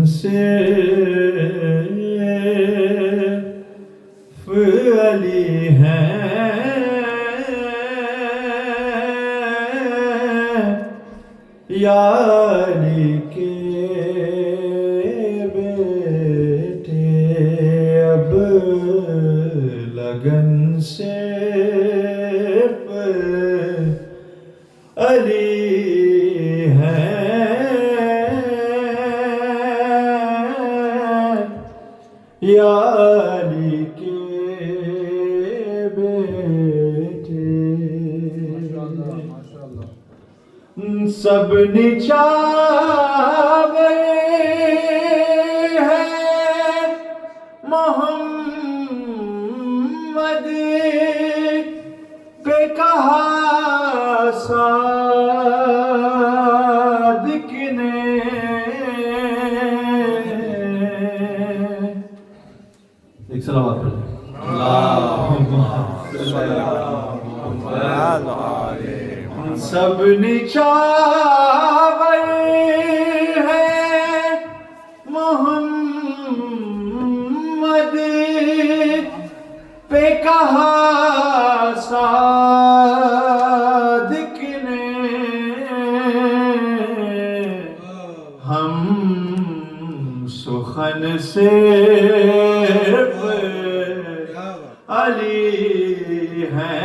صرف علی ہیں یا علی کے بیٹے اب لگن صرف علی ہیں یا علی کے بیٹے سب نچھاور ہے محمد پہ کہا صادق نے ایک سلامات پڑھ لیں سب نچھاور ہے محمد پہ کہا صادق نے ہم سخن صرف علی ہیں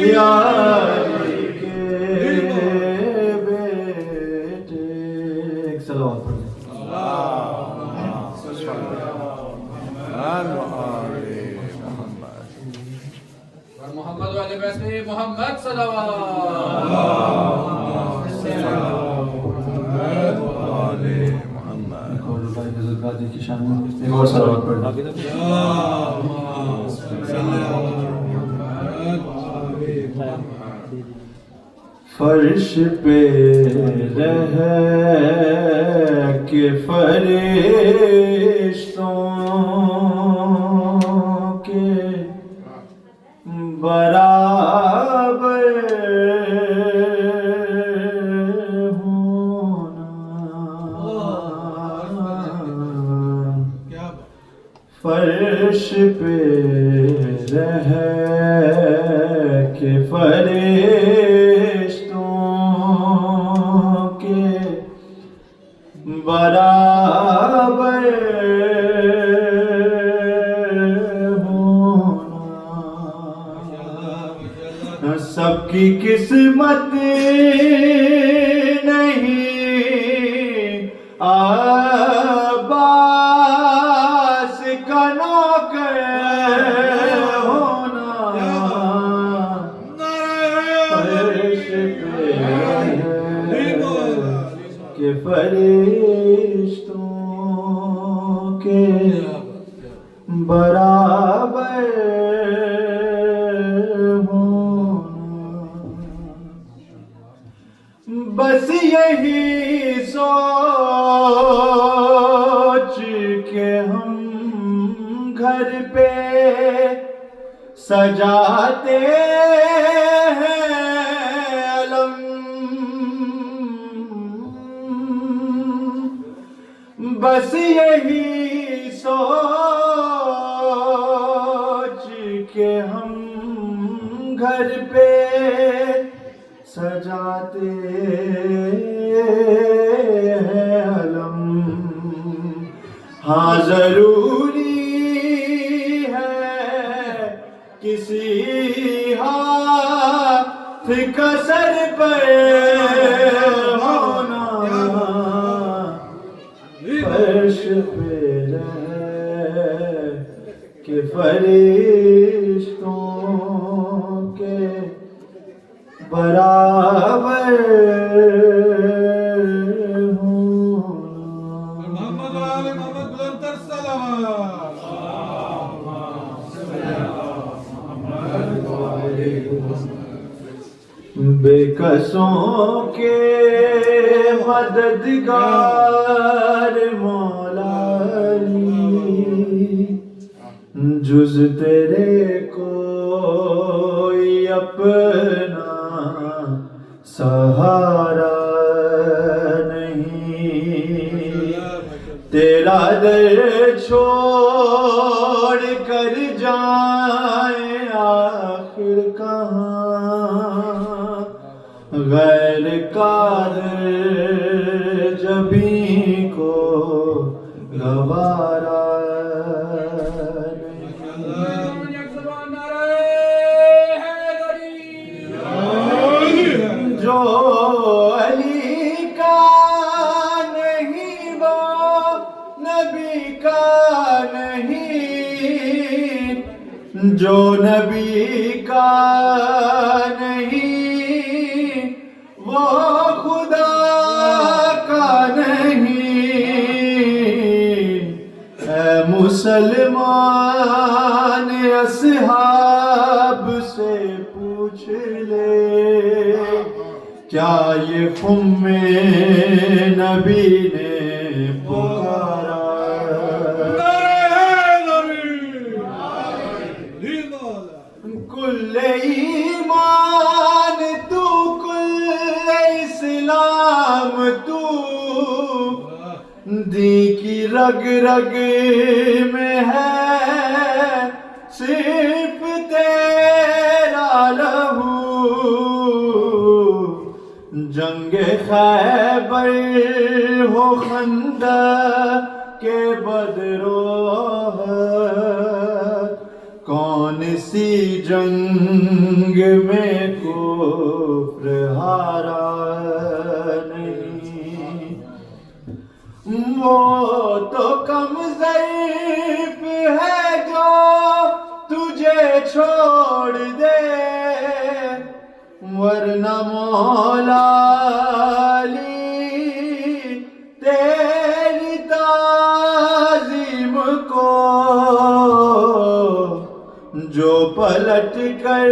یا علی کے بیٹے ایک صلوات پڑھ لیں محمد والے بیسے محمد صلوات کی شان میں ایک اور صلوات پڑھ لیں فرش پہ رہ کے فرشتوں کے برابر ہونا فرش پہ رہ کے فرشتوں کے برابر ہونا سب کی قسمت نہیں عباس کا نوکر ہونا فرش پہ کہ فرشتوں کے برابر بس یہی سوچ کے ہم گھر پہ سجاتے ہیں علم بس یہی سوچ کے ہم گھر پہ سجاتے ہیں علم ہاں ضروری ہے کسی ہاتھ کا سر پر ہونا فرش پہ رہ کہ فرشتوں کے برابر ہونا محمد وآل محمد بلندر صلوات بے کسوں کے مددگار مولا علی جز تیرے کوئی اپنا سہارا نہیں، تیرا در چھوڑ کر جائیں آخر کہاں، غیر قادر جبیں کو گوارا جو علی کا نہیں وہ نبی کا نہیں، جو نبی کا نہیں وہ خدا کا نہیں۔ اے مسلمان اصحاب سے پوچھ لے، کیا یہ خم نبی نے پکارا؟ کل ایمان تو، کل اسلام تو، دی کی رگ رگ میں ہے صرف تیرا لہو۔ جنگ خیبر ہو خندق کے بدر و احد، کون سی جنگ میں کفر ہارا نہیں۔ وہ تو کم ضعیف ہے جو تجھے چھوڑ دے، ورنہ مولا علی تیری تعظیم کو جو پلٹ کر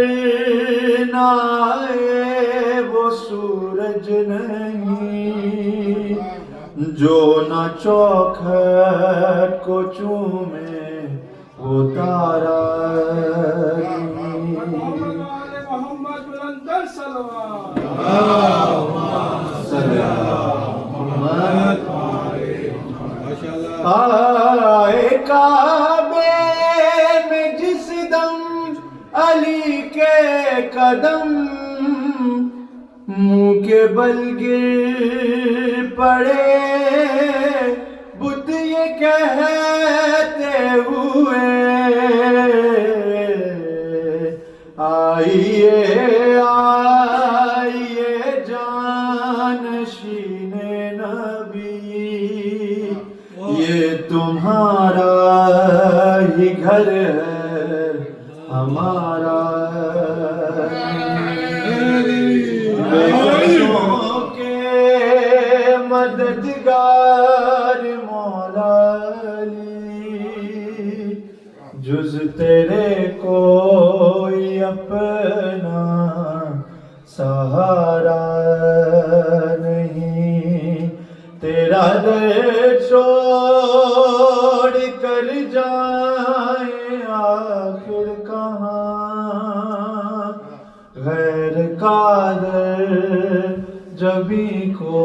نہ آئے وہ سورج نہیں، جو نہ چوکھٹ کو چومے وہ تارا نہیں۔ آئے کعبے میں جس دم علی کے قدم، منہ کے بل گر پڑے بت یہ کہتے ہوئے، آئیے آئیے جانشین نبی، یہ تمہارا ہی گھر ہے ہمارا بے بسوں کے مددگار مولا علی، جز تیرے کوئی اپنا سہارا نہیں، تیرا در چھوڑ کر جائیں آخر کہاں، غیر قادر جبیں کو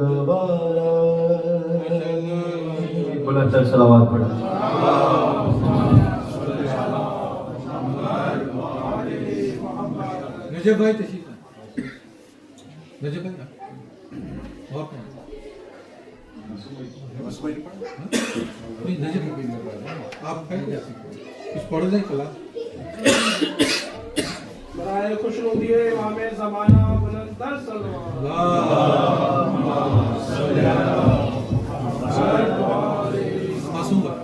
گوارا۔ بلند تر صلوات پڑھا۔ نجیب بھائی تشریف لائیں۔ نجیب بھائی اور کون؟ نجیب بھائی آپ کچھ پڑھ دیں کلا برائے خوش رویے امام زمانہ بلند تر صلوات۔ معصوم بھائی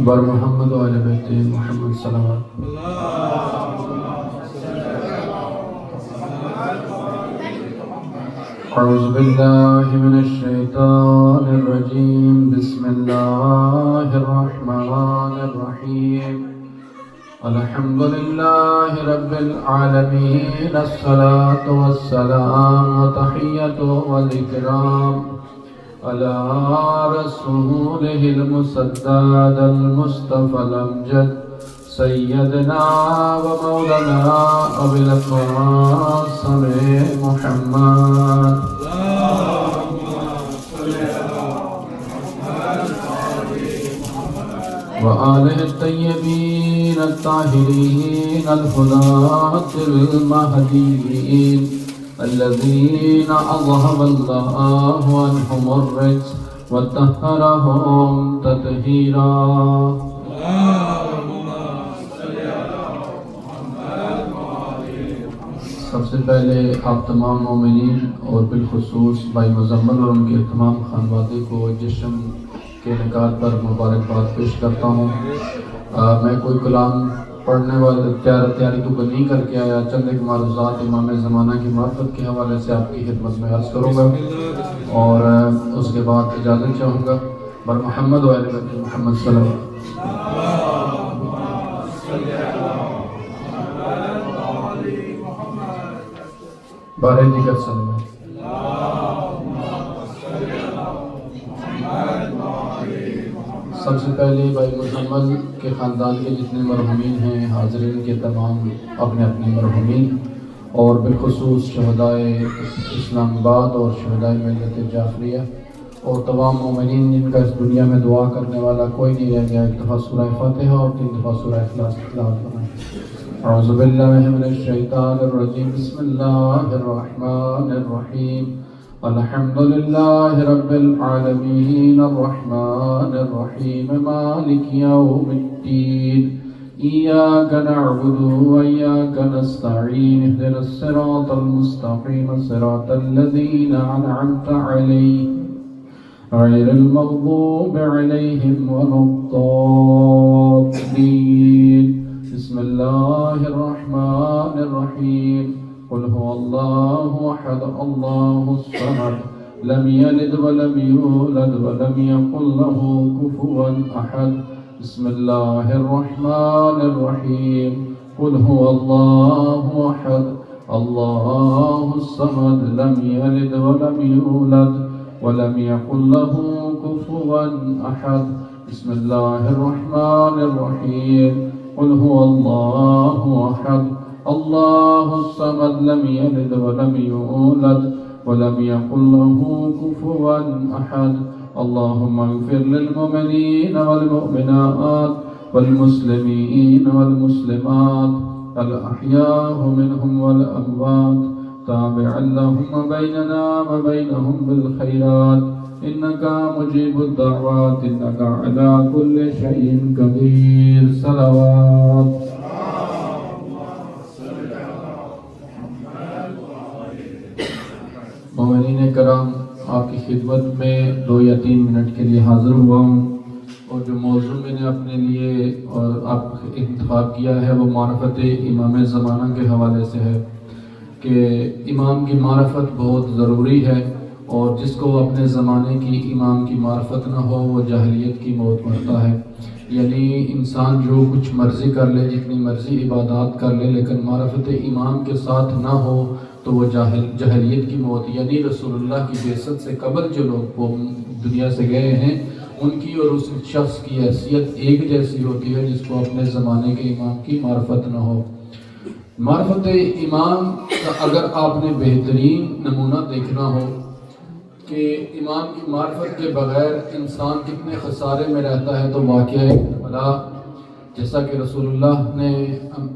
بر محمد و آل بیت محمد صلوات۔ اعوذ باللہ من الشیطان الرجیم، بسم اللہ الرحمن الرحیم، الحمد للہ رب العالمین، الصلاة والسلام وتحیۃ والاکرام علی رسولہ المسدد المصطفى الامجد سيدنا ومولانا أبي القاسم محمد وآله الطيبين الطاهرين الهداة المهديين الذين أذهب الله عنهم الرجس وطهرهم تطهيرا. سب سے پہلے آپ تمام مومنین اور بالخصوص بھائی مزمل اور ان کے تمام خانوادے کو جشن کے نکات پر مبارکباد پیش کرتا ہوں. میں کوئی کلام پڑھنے والے تیاری تو نہیں کر کے آیا، چند ایک معروضات امام زمانہ کی معرفت کے حوالے سے آپ کی خدمت میں عرض کروں گا اور اس کے بعد اجازت چاہوں گا. بر محمد و آل محمد صلی اللہ علیہ وسلم. بارے دیگر سلام. سب سے پہلے بھائی مزمل کے خاندان کے جتنے مرحومین ہیں، حاضرین کے تمام اپنے اپنے مرحومین اور بالخصوص شہدائے اسلام آباد اور شہدائے ملت جعفریہ اور تمام مومنین جن کا اس دنیا میں دعا کرنے والا کوئی نہیں رہ گیا. ایک دفعہ سورہ فاتحہ اور 3 دفعہ سورہ اخلاص تلاوت فرمائیں. اعوذ باللہ من الشیطان الرجیم. بسم اللہ الرحمن الرحیم. الحمد للہ رب العالمین الرحمن الرحیم مالک یوم الدین. ایاک نعبد و ایاک نستعین. اهدنا الصراط المستقیم صراط الذین انعمت علیہم غیر المغضوب علیہم ولا الضالین. بسم اللہ الرحمن الرحیم. قل هو اللہ احد اللہ الصمد لم یلد ولم یولد ولم یکن له کفوا احد. بسم اللہ الرحمن الرحیم. قل هو اللہ احد اللہ الصمد لم یلد ولم یولد ولم يكن له كفوا أحد. بسم الله الرحمن الرحيم. قل هو الله أحد الله الصمد لم يلد ولم يولد ولم يكن له كفوا أحد. اللهم اغفر للمؤمنين والمؤمنات والمسلمين والمسلمات الأحياء منهم والأموات تابع اللهم بيننا وبينهم بالخيرات إنك مجيب الدعوات إنك على كل شيء قدير. صلوات. مومنین کرام، آپ کی خدمت میں 2 یا 3 منٹ کے لیے حاضر ہوا ہوں اور جو موضوع میں نے اپنے لیے اور آپ انتخاب کیا ہے وہ معرفت امام زمانہ کے حوالے سے ہے کہ امام کی معرفت بہت ضروری ہے اور جس کو اپنے زمانے کی امام کی معرفت نہ ہو وہ جاہلیت کی موت مرتا ہے. یعنی انسان جو کچھ مرضی کر لے، جتنی مرضی عبادات کر لے، لیکن معرفت امام کے ساتھ نہ ہو تو وہ جاہلیت کی موت. یعنی رسول اللہ کی بعثت سے قبل جو لوگ وہ دنیا سے گئے ہیں ان کی اور اس شخص کی حیثیت ایک جیسی ہوتی ہے جس کو اپنے زمانے کے امام کی معرفت نہ ہو. معرفت امام کا اگر آپ نے بہترین نمونہ دیکھنا ہو کہ امام کی معرفت کے بغیر انسان کتنے خسارے میں رہتا ہے تو واقعہ کربلا، جیسا کہ رسول اللہ نے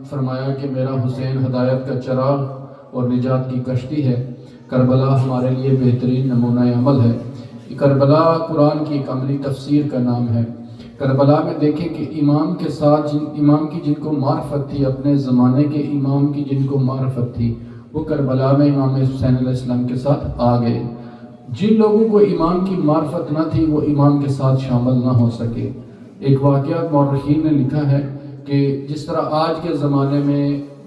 فرمایا کہ میرا حسین ہدایت کا چراغ اور نجات کی کشتی ہے. کربلا ہمارے لیے بہترین نمونہ عمل ہے. کربلا قرآن کی ایک عملی تفسیر کا نام ہے. کربلا میں دیکھیں کہ امام کے ساتھ امام کی جن کو معرفت تھی، اپنے زمانے کے امام کی جن کو معرفت تھی، وہ کربلا میں امام حسین علیہ السلام کے ساتھ آ گئے. جن لوگوں کو امام کی معرفت نہ تھی وہ امام کے ساتھ شامل نہ ہو سکے. ایک واقعہ مورخین نے لکھا ہے کہ جس طرح آج کے زمانے میں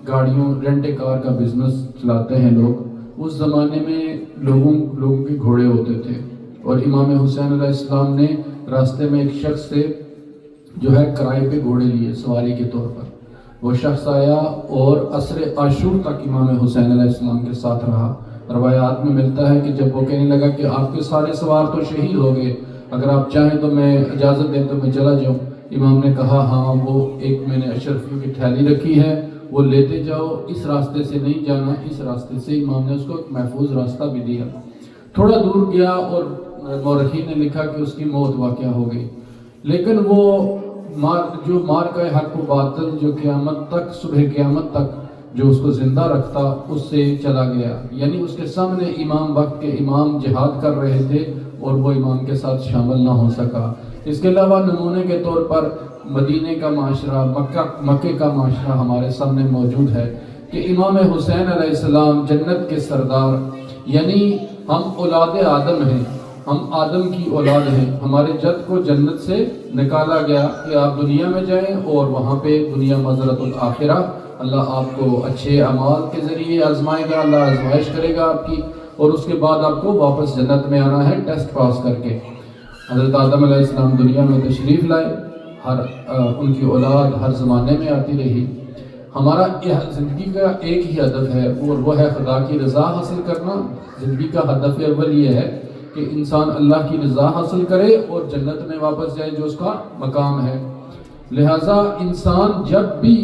گاڑیوں رینٹ کار کا بزنس چلاتے ہیں لوگ، اس زمانے میں لوگوں کے گھوڑے ہوتے تھے اور امام حسین علیہ السلام نے راستے میں ایک شخص سے جو ہے کرائے پہ گھوڑے لیے سواری کے طور پر. وہ شخص آیا اور عصر عاشور تک امام حسین علیہ السلام کے ساتھ رہا. روایات میں ملتا ہے کہ جب وہ کہنے لگا کہ آپ کے سارے سوار تو شہید ہو گئے، اگر آپ چاہیں تو میں اجازت دیں تو میں چلا جاؤں. امام نے کہا ہاں وہ ایک میں نے اشرفیوں کی تھیلی رکھی ہے، وہ لیتے جاؤ، اس راستے سے نہیں جانا، اس راستے سے۔ امام نے اس کو ایک محفوظ راستہ بھی دیا۔ تھوڑا دور گیا اور مورخین نے لکھا کہ اس کی موت واقع ہو گئی، لیکن وہ جو مارکہ حق و باطل جو قیامت تک، صبح قیامت تک جو اس کو زندہ رکھتا، اس سے چلا گیا۔ یعنی اس کے سامنے امام، وقت کے امام جہاد کر رہے تھے اور وہ امام کے ساتھ شامل نہ ہو سکا۔ اس کے علاوہ نمونے کے طور پر مدینے کا معاشرہ، مکے کا معاشرہ ہمارے سامنے موجود ہے کہ امام حسین علیہ السلام جنت کے سردار، یعنی ہم اولاد آدم ہیں، ہم آدم کی اولاد ہیں، ہمارے جد کو جنت سے نکالا گیا کہ آپ دنیا میں جائیں اور وہاں پہ دنیا مزرعۃ الآخرہ، اللہ آپ کو اچھے اعمال کے ذریعے آزمائے گا، اللہ آزمائش کرے گا آپ کی، اور اس کے بعد آپ کو واپس جنت میں آنا ہے ٹیسٹ پاس کر کے۔ حضرت آدم علیہ السلام دنیا میں تشریف لائے، ان کی اولاد ہر زمانے میں آتی رہی۔ ہمارا زندگی کا ایک ہی ہدف ہے اور وہ ہے خدا کی رضا حاصل کرنا۔ زندگی کا ہدف اول یہ ہے کہ انسان اللہ کی رضا حاصل کرے اور جنت میں واپس جائے جو اس کا مقام ہے۔ لہٰذا انسان جب بھی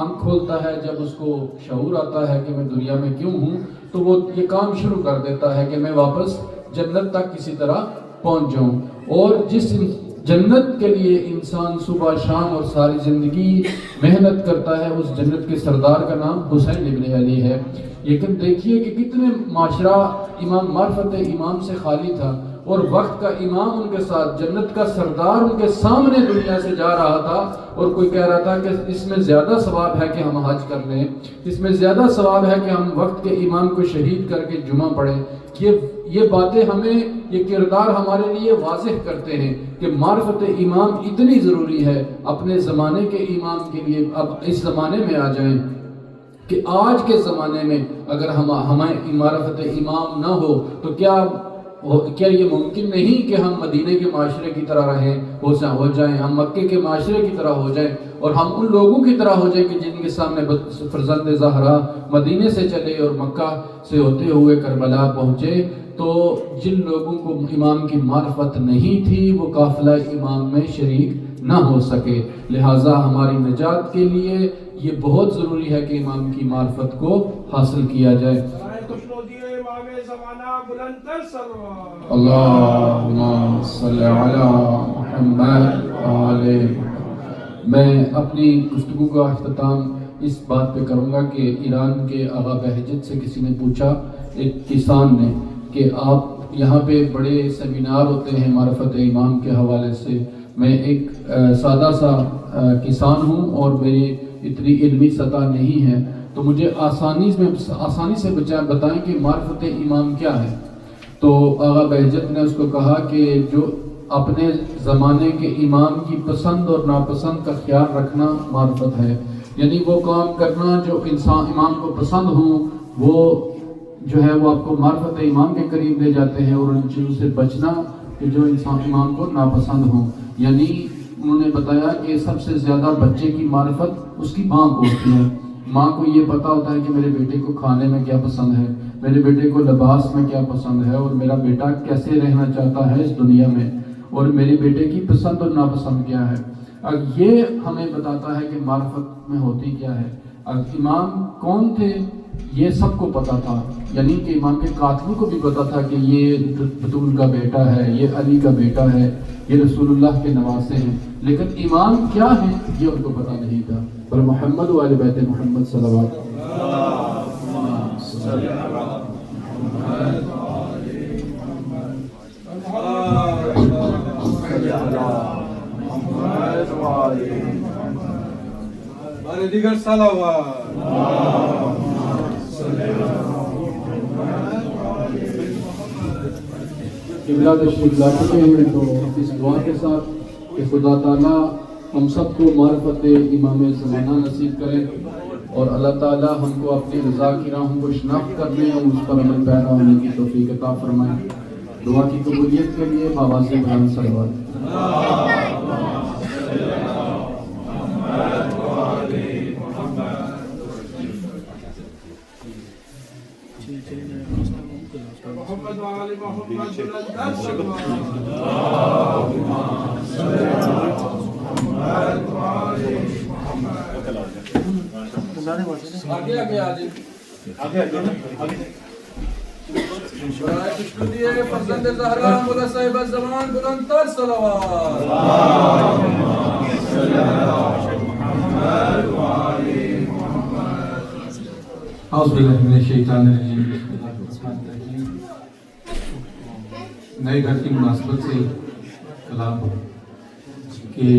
آنکھ کھولتا ہے، جب اس کو شعور آتا ہے کہ میں دنیا میں کیوں ہوں، تو وہ یہ کام شروع کر دیتا ہے کہ میں واپس جنت تک کسی طرح پہنچ جاؤں۔ اور جس جنت کے لیے انسان صبح شام اور ساری زندگی محنت کرتا ہے، اس جنت کے سردار کا نام حسین ابن علی ہے۔ لیکن دیکھیے کہ کتنے معاشرہ امام معرفت امام سے خالی تھا، اور وقت کا امام ان کے ساتھ، جنت کا سردار ان کے سامنے دنیا سے جا رہا تھا، اور کوئی کہہ رہا تھا کہ اس میں زیادہ ثواب ہے کہ ہم حج کر لیں، اس میں زیادہ ثواب ہے کہ ہم وقت کے امام کو شہید کر کے جمعہ پڑھیں۔ یہ باتیں ہمیں، یہ کردار ہمارے لیے واضح کرتے ہیں کہ معرفت امام اتنی ضروری ہے اپنے زمانے کے امام کے لیے۔ اب اس زمانے میں آ جائیں کہ آج کے زمانے میں اگر ہمیں معرفت امام نہ ہو تو کیا یہ ممکن نہیں کہ ہم مدینے کے معاشرے کی طرح رہیں، ہو جائیں، ہم مکے کے معاشرے کی طرح ہو جائیں، اور ہم ان لوگوں کی طرح ہو جائیں کہ جن کے سامنے فرزند زہرا مدینے سے چلے اور مکہ سے ہوتے ہوئے کربلا پہنچے، تو جن لوگوں کو امام کی معرفت نہیں تھی وہ قافلہ امام میں شریک نہ ہو سکے۔ لہٰذا ہماری نجات کے لیے یہ بہت ضروری ہے کہ امام کی معرفت کو حاصل کیا جائے۔ اللہم صلی علی محمد وعلی۔ میں اپنی گفتگو کا اختتام اس بات پہ کروں گا کہ ایران کے آغا بہجت سے کسی نے پوچھا، ایک کسان نے، کہ آپ یہاں پہ بڑے سیمینار ہوتے ہیں معرفت امام کے حوالے سے، میں ایک سادہ سا کسان ہوں اور میری اتنی علمی سطح نہیں ہے، تو مجھے آسانی سے بتائیں کہ معرفت امام کیا ہے۔ تو آغا بہجت نے اس کو کہا کہ جو اپنے زمانے کے امام کی پسند اور ناپسند کا خیال رکھنا معرفت ہے، یعنی وہ کام کرنا جو امام کو پسند ہوں، وہ جو ہے وہ آپ کو معرفت امام کے قریب لے جاتے ہیں، اور ان چیزوں سے بچنا کہ جو امام کو ناپسند ہوں۔ یعنی انہوں نے بتایا کہ سب سے زیادہ بچے کی معرفت اس کی ماں کو ہوتی ہے۔ ماں کو یہ پتا ہوتا ہے کہ میرے بیٹے کو کھانے میں کیا پسند ہے، میرے بیٹے کو لباس میں کیا پسند ہے، اور میرا بیٹا کیسے رہنا چاہتا ہے اس دنیا میں، اور میرے بیٹے کی پسند اور ناپسند کیا ہے۔ اب یہ ہمیں بتاتا ہے کہ معرفت میں ہوتی کیا ہے۔ اب امام کون تھے یہ سب کو پتا تھا، یعنی کہ امام کے قاتلوں کو بھی پتا تھا کہ یہ بطول کا بیٹا ہے، یہ علی کا بیٹا ہے، یہ رسول اللہ کے نواسے ہیں، لیکن امام کیا ہیں یہ ان کو پتا نہیں تھا۔ اور محمد و آل بیت محمد صلوات دیگر صلوات۔ قبلہ تشریف لا چکے ہیں، تو اس دعا کے ساتھ کہ خدا تعالیٰ ہم سب کو معرفت امام زمانہ نصیب کرے، اور اللہ تعالیٰ ہم کو اپنی رضا کی راہوں کو شناخت کرنے اور اس پر عمل پیرا ہونے کی توفیق عطا فرمائے۔ دعا کی قبولیت کے لیے بابا سے بلند صلوات۔ محمد وعلى محمد بلند آگے آگے آجائے برائے خوشنودی فرزند زہرا مولا صاحب الزمان بلند تر صلوات اعوذ باللہ من الشیطان الرجیم بسم اللہ الرحمن الرحیم نئے گھر کی مناسبت سے کلام کہ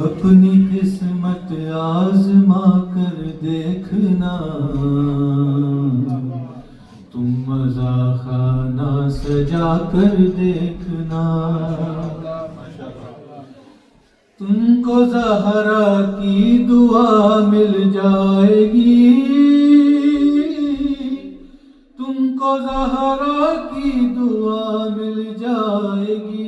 اپنی قسمت آزما کر دیکھنا تم مزا خانہ سجا کر دیکھنا تم کو زہرا کی دعا مل جائے گی تم کو زہرا کی دعا مل جائے گی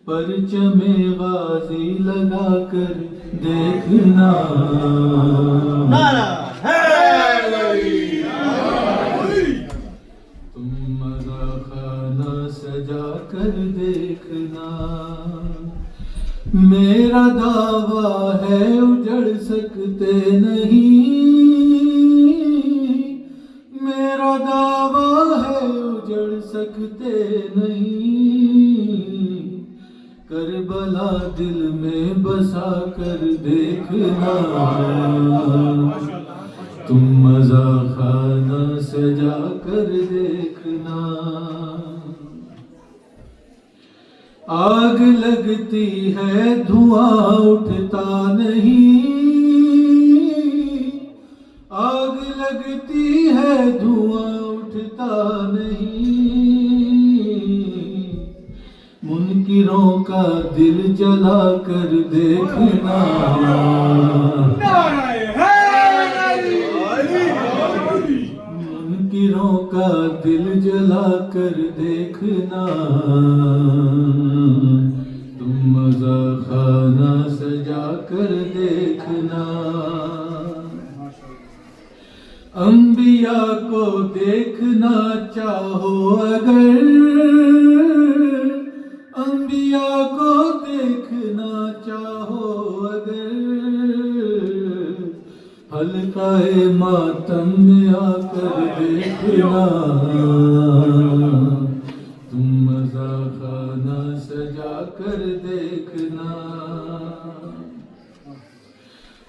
پرچم غازی لگا کر دیکھنا تم مزا خانہ سجا کر دیکھنا میرا دعویٰ ہے اجڑ سکتے نہیں میرا دعویٰ ہے اجڑ سکتے نہیں کربلا دل میں بسا کر دیکھنا تم مزا خانہ سجا کر دیکھنا آگ لگتی ہے دھواں اٹھتا نہیں آگ لگتی ہے دھواں اٹھتا نہیں منکروں کا دل جلا کر دیکھنا منکروں کا دل جلا کر دیکھنا تم مزا خانہ سجا کر دیکھنا انبیاء کو دیکھنا چاہو اگر انبیاء کو دیکھنا چاہو اگر حلقہ ماتم میں آ کر دیکھنا تم مزا خانہ سجا کر دیکھنا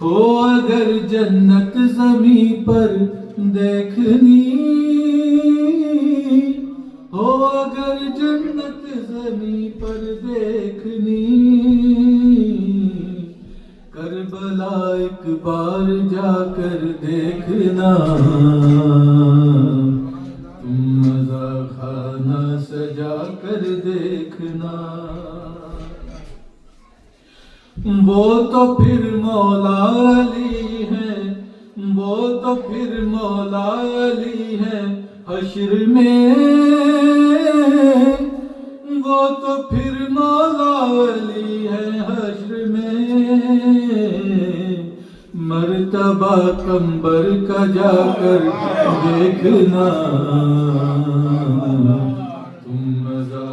ہو اگر جنت زمیں پر دیکھنی ہو اگر جنت زمیں پر دیکھنی کربلا ایک بار جا کر دیکھنا تم مزا خانہ سجا کر دیکھنا وہ تو پھر مولا علی ہیں وہ تو پھر مولا علی ہیں حشر میں وہ تو پھر مولا علی ہیں حشر میں مرتبہ قمبر کا جا کر دیکھنا تم مزا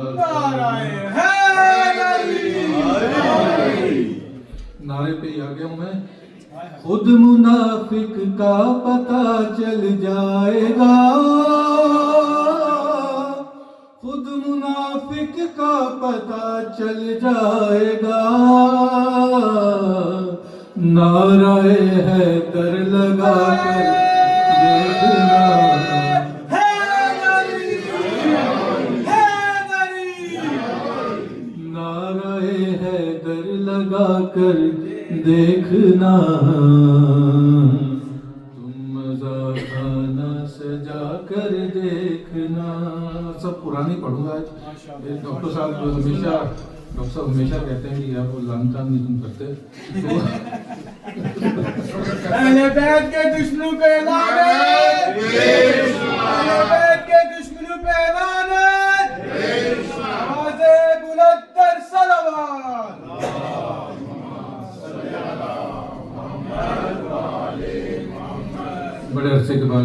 نعرے پہ ہی آ گیا ہوں میں خود منافق کا پتہ چل جائے گا خود منافق کا پتہ چل جائے گا نعرہ حیدر لگا کر دیکھنا نعرہ حیدر لگا کر دیکھنا تم مزا خانہ سجا کر دیکھنا سب پرانی پڑھوں گا آج ڈاکٹر صاحب ہمیشہ کہتے ہیں کہ آپ وہ لانگ ٹرم نہیں تم کرتے اہل بیت کے دشمنوں پہ اعلان ہے اہل بیت کے دشمنوں پہ اعلان ہے آواز بلند تر صلوات بڑے عرصے کے بعد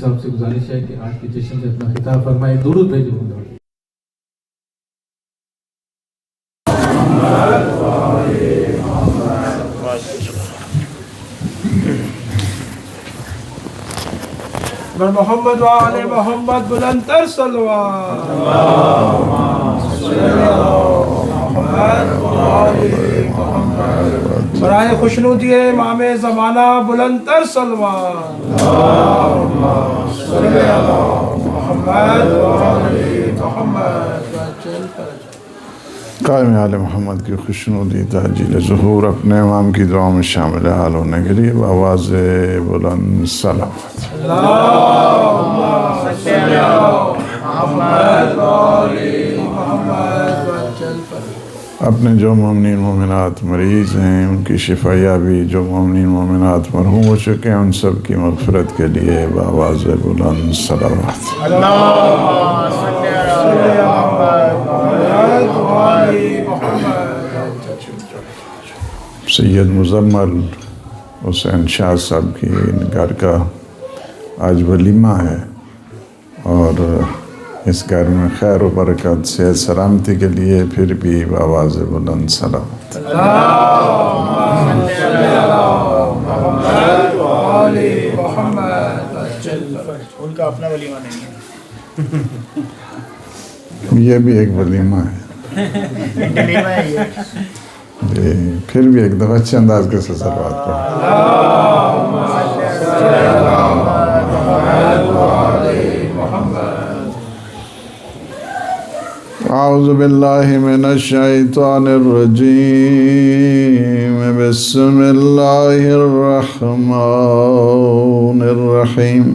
صاحب سے گزارش ہے کہ آج کے جشن سے اپنا خطاب فرمائے. درود بھیجو. محمد وآل محمد بلند تر صلوات. برائے خوشنودی امام زمانہ بلند تر صلوات. محمد وآل محمد. قائم آل محمد کی خوشنودی تعجیل ظہور اپنے امام کی دعا میں شامل حال ہونے کے لیے بآواز بلند صلوات. اپنے جو مومنین مومنات مریض ہیں ان کی شفا یابی، جو مومنین مومنات مرحوم ہو چکے ہیں ان سب کی مغفرت کے لیے بآواز بلند صلوات. سید مزمل حسین شاہ صاحب کی گھر کا آج ولیمہ ہے اور اس گھر میں خیر و برکت صحت سلامتی کے لیے پھر بھی بآواز بلند صلوات. ان کا اپنا ولیمہ نہیں ہے، یہ بھی ایک ولیمہ ہے ولیمہ ہے یہ. جی پھر بھی ایک دفعہ اچھے انداز کے ساتھ صلوات پڑھیں. اعوذ باللہ من الشیطان الرجیم. بسم اللہ الرحمن الرحیم.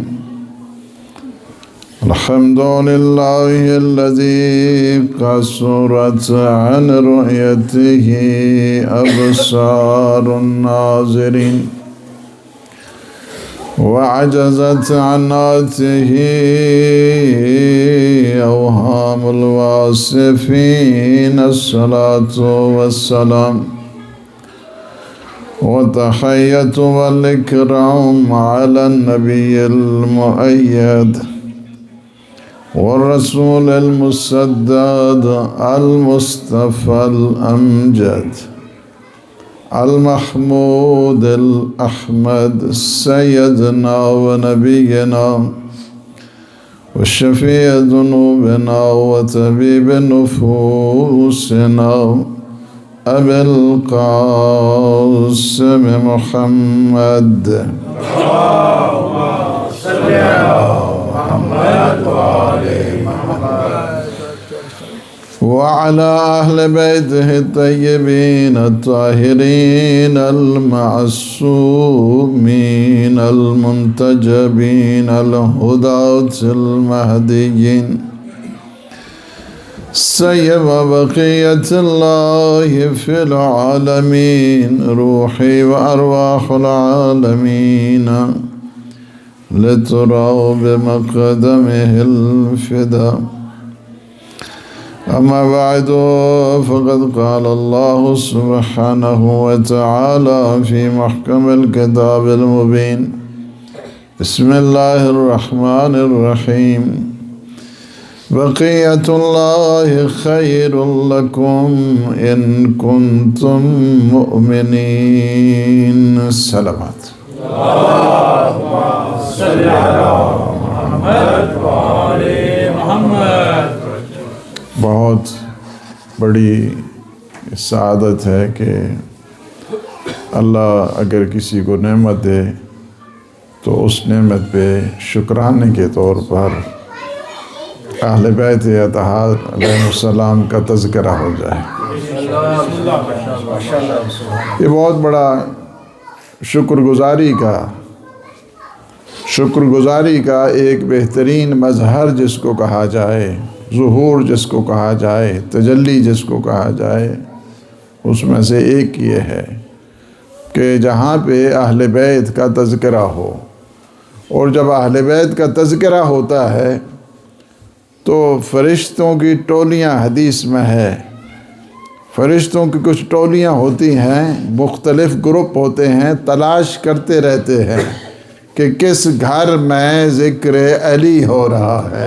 الحمد للہ الذی قصرت عن رؤیتہ ابصار الناظرین وعجزت عن آتہ اوہام الواصفین. الصلاة والسلام والتحیۃ والاکرام علی النبی المؤید والرسول المسدد المصطفى الأمجد المحمود الأحمد سيدنا ونبينا وشفيع ذنوبنا وطبيب نفوسنا أبي القاسم محمد. اللهم صل على محمد وعلى أهل بيته الطيبين الطاهرين المعصومين المنتجبين الهداة المهديين سيب بقية الله في العالمين. روحي وأرواح العالمين لترى بمقدمه الفداء. أما بعد فقد قال الله سبحانه وتعالى في محكم الكتاب المبين. بسم الله الرحمن الرحيم. بقية الله خير لكم إن كنتم مؤمنين. الصلوات. اللهم صل على محمد وآل محمد. بہت بڑی سعادت ہے کہ اللہ اگر کسی کو نعمت دے تو اس نعمت پہ شکرانے کے طور پر اہل بیت اطہار علیہ السلام کا تذکرہ ہو جائے. یہ بہت بڑا شکر گزاری کا ایک بہترین مظہر جس کو کہا جائے، ظہور جس کو کہا جائے، تجلی جس کو کہا جائے، اس میں سے ایک یہ ہے کہ جہاں پہ اہل بیت کا تذکرہ ہو. اور جب اہل بیت کا تذکرہ ہوتا ہے تو فرشتوں کی ٹولیاں، حدیث میں ہے فرشتوں کی کچھ ٹولیاں ہوتی ہیں، مختلف گروپ ہوتے ہیں، تلاش کرتے رہتے ہیں کہ کس گھر میں ذکر علی ہو رہا ہے.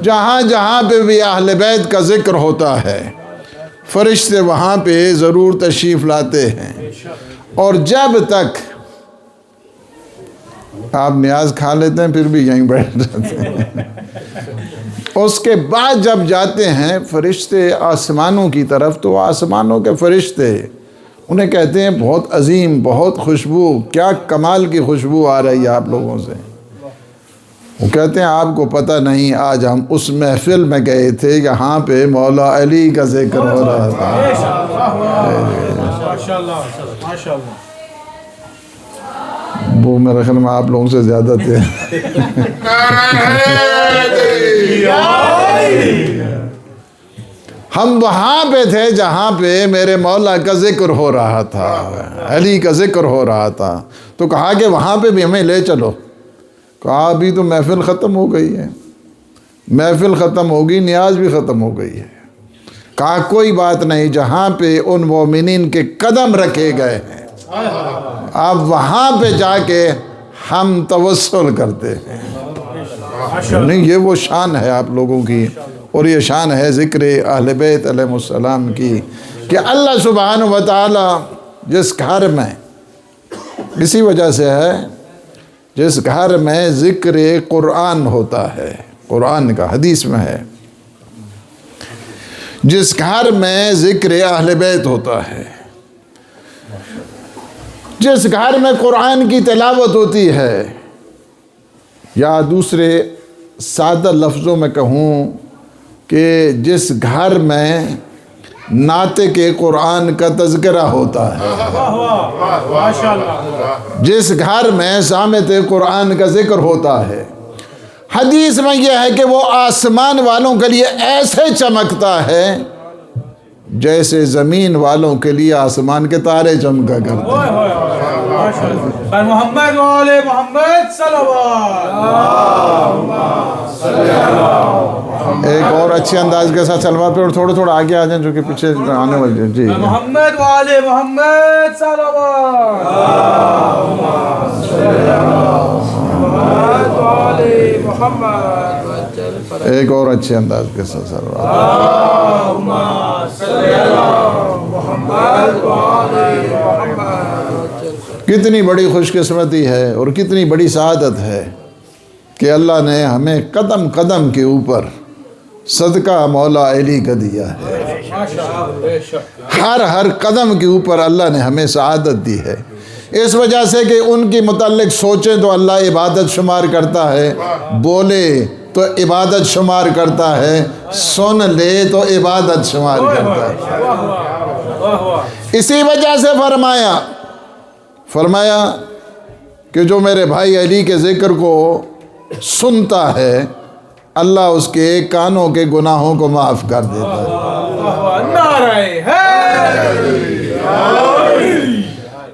جہاں جہاں پہ بھی اہل بیت کا ذکر ہوتا ہے فرشتے وہاں پہ ضرور تشریف لاتے ہیں. اور جب تک آپ نیاز کھا لیتے ہیں پھر بھی یہیں بیٹھ جاتے ہیں. اس کے بعد جب جاتے ہیں فرشتے آسمانوں کی طرف تو آسمانوں کے فرشتے انہیں کہتے ہیں بہت عظیم، بہت خوشبو، کیا کمال کی خوشبو آ رہی ہے آپ لوگوں سے. وہ کہتے ہیں آپ کو پتہ نہیں آج ہم اس محفل میں گئے تھے یہاں پہ مولا علی کا ذکر ہو رہا تھا. وہ میرے خیال میں آپ لوگوں سے زیادہ تھے. ہم وہاں پہ تھے جہاں پہ میرے مولا کا ذکر ہو رہا تھا، علی کا ذکر ہو رہا تھا. تو کہا کہ وہاں پہ بھی ہمیں لے چلو. کہا ابھی تو محفل ختم ہو گئی ہے، محفل ختم ہوگی نیاز بھی ختم ہو گئی ہے. کہا کوئی بات نہیں، جہاں پہ ان مومنین کے قدم رکھے گئے ہیں آپ وہاں پہ جا کے ہم توسل کرتے ہیں. نہیں یہ وہ شان ہے آپ لوگوں کی، اور یہ شان ہے ذکر اہل بیت علیہ السلام کی کہ اللہ سبحانہ و تعالی جس گھر میں، اسی وجہ سے ہے جس گھر میں ذکر قرآن ہوتا ہے، قرآن کا حدیث میں ہے، جس گھر میں ذکر اہل بیت ہوتا ہے، جس گھر میں قرآن کی تلاوت ہوتی ہے، یا دوسرے سادہ لفظوں میں کہوں کہ جس گھر میں ناطق قرآن کا تذکرہ ہوتا ہے، جس گھر میں صامت قرآن کا ذکر ہوتا ہے. حدیث میں یہ ہے کہ وہ آسمان والوں کے لیے ایسے چمکتا ہے جیسے زمین والوں کے لیے آسمان کے تارے چمکا کرتے ہیں. محمد والے محمد ایک اور اچھے انداز کے ساتھ سلوات پہ اور تھوڑا تھوڑا آگے آ جائیں جو کہ پیچھے آنے والے. جی محمد والے محمد ایک اور اچھے انداز کے ساتھ سلوات. کتنی بڑی خوش قسمتی ہے اور کتنی بڑی سعادت ہے کہ اللہ نے ہمیں قدم قدم کے اوپر صدقہ مولا علی کا دیا ہے. ہر قدم کے اوپر اللہ نے ہمیں سعادت دی ہے. اس وجہ سے کہ ان کی متعلق سوچیں تو اللہ عبادت شمار کرتا ہے، بولے تو عبادت شمار کرتا ہے، سن لے تو عبادت شمار کرتا ہے. اسی وجہ سے فرمایا کہ جو میرے بھائی علی کے ذکر کو سنتا ہے اللہ اس کے کانوں کے گناہوں کو معاف کر دیتا ہے.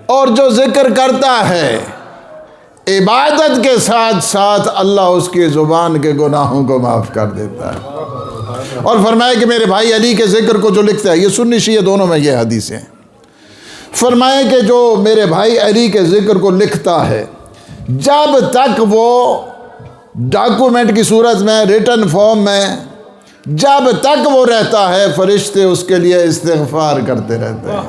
اور جو ذکر کرتا ہے عبادت کے ساتھ ساتھ اللہ اس کی زبان کے گناہوں کو معاف کر دیتا ہے. اور فرمایا کہ میرے بھائی علی کے ذکر کو جو لکھتا ہے، یہ سنی شیعہ دونوں میں یہ حدیثیں ہیں، فرمایا کہ جو میرے بھائی علی کے ذکر کو لکھتا ہے جب تک وہ ڈاکومنٹ کی صورت میں، ریٹن فارم میں جب تک وہ رہتا ہے فرشتے اس کے لیے استغفار کرتے رہتے ہیں.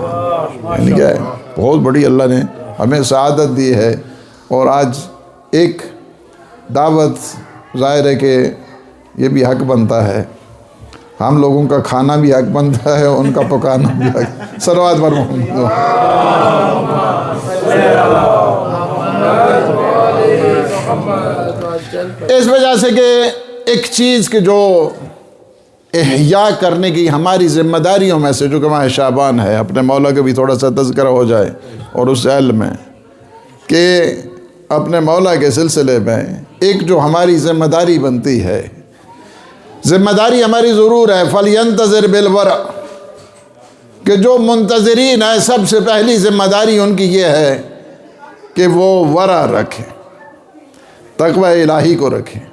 یعنی کیا ہے، بہت بڑی اللہ نے ہمیں سعادت دی ہے. اور آج ایک دعوت ظاہر ہے کہ یہ بھی حق بنتا ہے، ہم لوگوں کا کھانا بھی حق بنتا ہے، ان کا پکانا بھی حق. صلوات پر محمد. اس وجہ سے کہ ایک چیز کہ جو احیاء کرنے کی ہماری ذمہ داریوں میں سے جو کہ ماہ شعبان ہے، اپنے مولا کا بھی تھوڑا سا تذکرہ ہو جائے اور اس علم میں کہ اپنے مولا کے سلسلے میں ایک جو ہماری ذمہ داری بنتی ہے، ذمہ داری ہماری ضرور ہے فَلْيَنْتَظِرْ بِالْوَرَعِ، کہ جو منتظرین ہیں سب سے پہلی ذمہ داری ان کی یہ ہے کہ وہ ورع رکھیں، تقوی الہی کو رکھیں،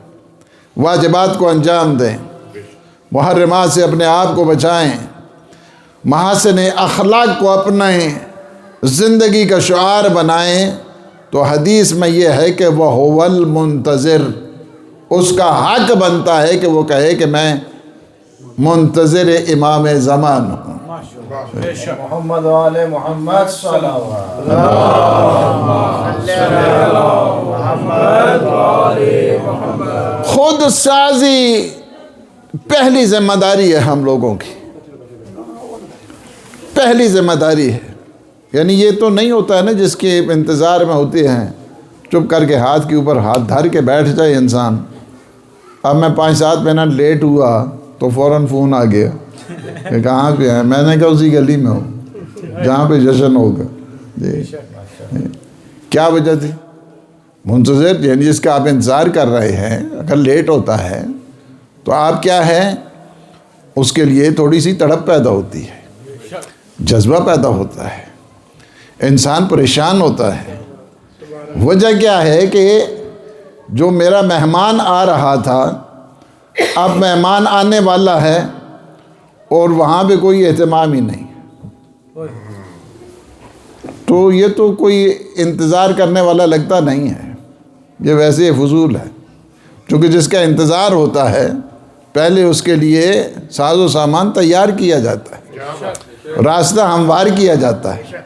واجبات کو انجام دیں، محرمات سے اپنے آپ کو بچائیں، محاسن اخلاق کو اپنے زندگی کا شعار بنائیں تو حدیث میں یہ ہے کہ وہ هو المنتظر، اس کا حق بنتا ہے کہ وہ کہے کہ میں منتظر امام زمان ہوں۔ محمد والے محمد صلی اللہ علیہ وسلم۔ خود سازی پہلی ذمہ داری ہے ہم لوگوں کی، پہلی ذمہ داری ہے۔ یعنی یہ تو نہیں ہوتا ہے نا جس کے انتظار میں ہوتے ہیں چپ کر کے ہاتھ کے اوپر ہاتھ دھر کے بیٹھ جائے انسان۔ اب میں 5-7 منٹ لیٹ ہوا تو فوراً فون آ گیا کہ کہاں پہ ہیں؟ میں نے کہا اسی گلی میں ہوں جہاں پہ جشن ہوگا۔ جی کیا وجہ تھی؟ منتظر یعنی جس کا آپ انتظار کر رہے ہیں اگر لیٹ ہوتا ہے تو آپ کیا ہے، اس کے لیے تھوڑی سی تڑپ پیدا ہوتی ہے، جذبہ پیدا ہوتا ہے، انسان پریشان ہوتا ہے۔ وجہ کیا ہے کہ جو میرا مہمان آ رہا تھا اب مہمان آنے والا ہے اور وہاں پہ کوئی اہتمام ہی نہیں، تو یہ تو کوئی انتظار کرنے والا لگتا نہیں ہے، یہ ویسے فضول ہے۔ چونکہ جس کا انتظار ہوتا ہے پہلے اس کے لیے ساز و سامان تیار کیا جاتا ہے، راستہ ہموار کیا جاتا ہے،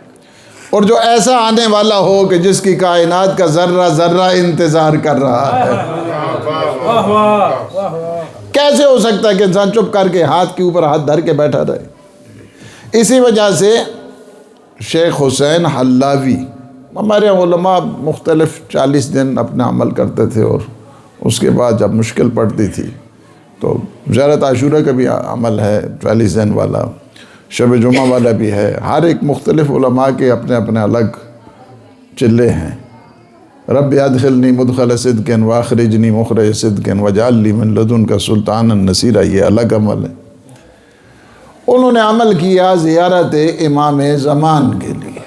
اور جو ایسا آنے والا ہو کہ جس کی کائنات کا ذرہ ذرہ انتظار کر رہا ہے۔ کیسے ہو سکتا ہے کہ انسان چپ کر کے ہاتھ کے اوپر ہاتھ دھر کے بیٹھا رہے؟ اسی وجہ سے شیخ حسین حلاوی، ہمارے علماء مختلف 40 دن اپنا عمل کرتے تھے، اور اس کے بعد جب مشکل پڑتی تھی تو زیارت عاشورہ کا بھی عمل ہے 40 دن والا، شب جمعہ والا بھی ہے۔ ہر ایک مختلف علماء کے اپنے اپنے الگ چلے ہیں۔ رب ادخلنی مدخل صدق واخرجنی مخرج صدق واجعل لی من لدنک سلطانا نصیرا، یہ الگ عمل ہے۔ انہوں نے عمل کیا زیارت امام زمان کے لیے۔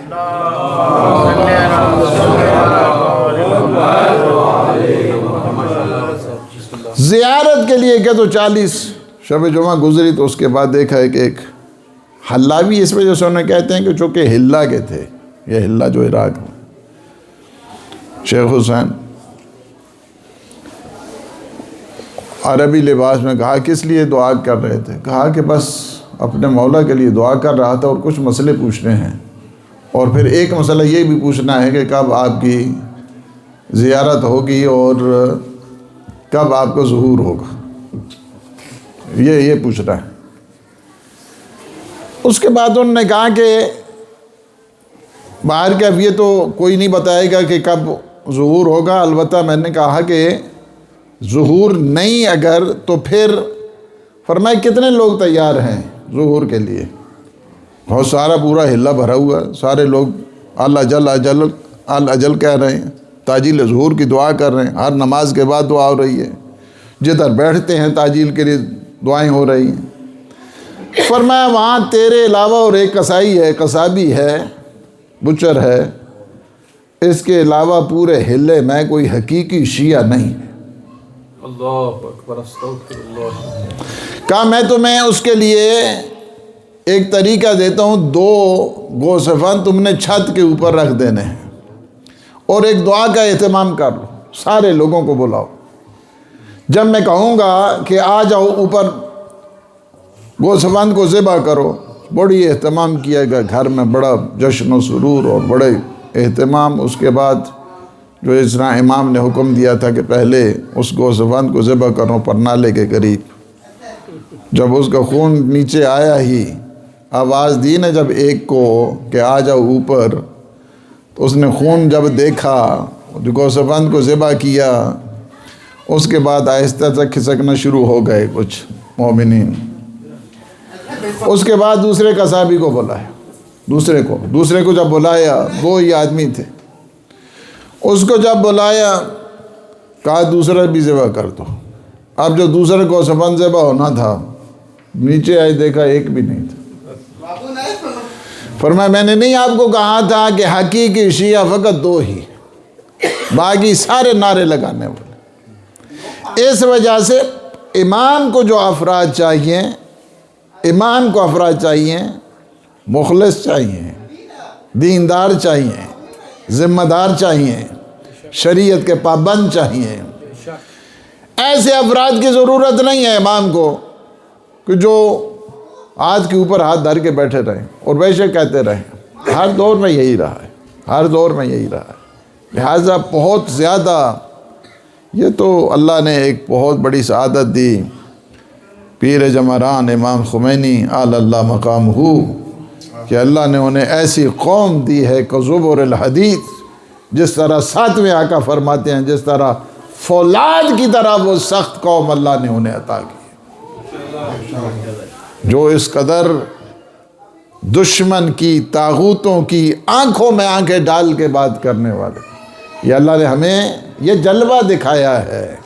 زیارت کے لیے کہ تو 40 شب جمعہ گزری تو اس کے بعد دیکھا ہے کہ ایک حلاوی، اس وجہ سے انہیں کہتے ہیں کہ چونکہ ہلا کے تھے، یہ ہلا جو عراق میں، شیخ حسین عربی لباس میں کہا کس لیے دعا کر رہے تھے؟ کہا کہ بس اپنے مولا کے لیے دعا کر رہا تھا اور کچھ مسئلے پوچھنے ہیں، اور پھر ایک مسئلہ یہ بھی پوچھنا ہے کہ کب آپ کی زیارت ہوگی اور کب آپ کو ظہور ہوگا، یہ پوچھ رہا ہے۔ اس کے بعد انہوں نے کہا کہ باہر کے اب یہ تو کوئی نہیں بتائے گا کہ کب ظہور ہوگا، البتہ میں نے کہا کہ ظہور نہیں اگر تو پھر فرمائے کتنے لوگ تیار ہیں ظہور کے لیے؟ بہت سارا پورا ہلا بھرا ہوا، سارے لوگ اجل کہہ رہے ہیں، تاجیل ظہور کی دعا کر رہے ہیں، ہر نماز کے بعد دعا ہو رہی ہے، جدھر بیٹھتے ہیں تاجیل کے لیے دعائیں ہو رہی ہیں۔ فرمایا وہاں تیرے علاوہ اور ایک قصائی ہے، قصابی ہے، بچر ہے، اس کے علاوہ پورے ہلے میں کوئی حقیقی شیعہ نہیں۔ اللہ اکبر، استغفر اللہ۔ کہا میں تمہیں اس کے لیے ایک طریقہ دیتا ہوں، 2 گوسفند تم نے چھت کے اوپر رکھ دینے ہیں اور ایک دعا کا اہتمام کر لو، سارے لوگوں کو بلاؤ، جب میں کہوں گا کہ آ جاؤ اوپر گوسفند کو ذبح کرو، بڑی اہتمام کیا گیا، گھر میں بڑا جشن و سرور اور بڑے اہتمام۔ اس کے بعد جو اس طرح امام نے حکم دیا تھا کہ پہلے اس گوسفند کو ذبح کرو پرنالے کے قریب، جب اس کا خون نیچے آیا ہی آواز دی نا جب ایک کو کہ آ جاؤ اوپر، تو اس نے خون جب دیکھا، جو گوسفند کو ذبح کیا، اس کے بعد آہستہ سے کھسکنا شروع ہو گئے کچھ مومنین۔ اس کے بعد دوسرے قصابی کو بلایا، دوسرے کو جب بلایا، وہی آدمی تھے، اس کو جب بلایا کہا دوسرا بھی ذبح کر دو۔ اب جو دوسرے کو گوسفند ذبح ہونا تھا، نیچے آئے دیکھا ایک بھی نہیں تھا۔ فرمایا میں نے نہیں آپ کو کہا تھا کہ حقیقی شیعہ فقط 2 ہی، باقی سارے نعرے لگانے والے۔ اس وجہ سے امام کو جو افراد چاہیے، امام کو افراد چاہیے مخلص چاہیے، دیندار چاہیے، ذمہ دار چاہیے، شریعت کے پابند چاہیے۔ ایسے افراد کی ضرورت نہیں ہے امام کو کہ جو ہاتھ کے اوپر ہاتھ دھر کے بیٹھے رہیں اور بے شک کہتے رہیں۔ ہر دور میں یہی رہا ہے، ہر دور میں یہی رہا ہے۔ لہٰذا بہت زیادہ یہ تو اللہ نے ایک بہت بڑی سعادت دی پیر جمران امام خمینی اعلی اللہ مقام ہو، کہ اللہ نے انہیں ایسی قوم دی ہے کہ زبر الحدیث، جس طرح ساتویں آقا فرماتے ہیں جس طرح فولاد کی طرح وہ سخت قوم اللہ نے انہیں عطا کی، جو اس قدر دشمن کی، طاغوتوں کی آنکھوں میں آنکھیں ڈال کے بات کرنے والے۔ یہ اللہ نے ہمیں یہ جلوہ دکھایا ہے،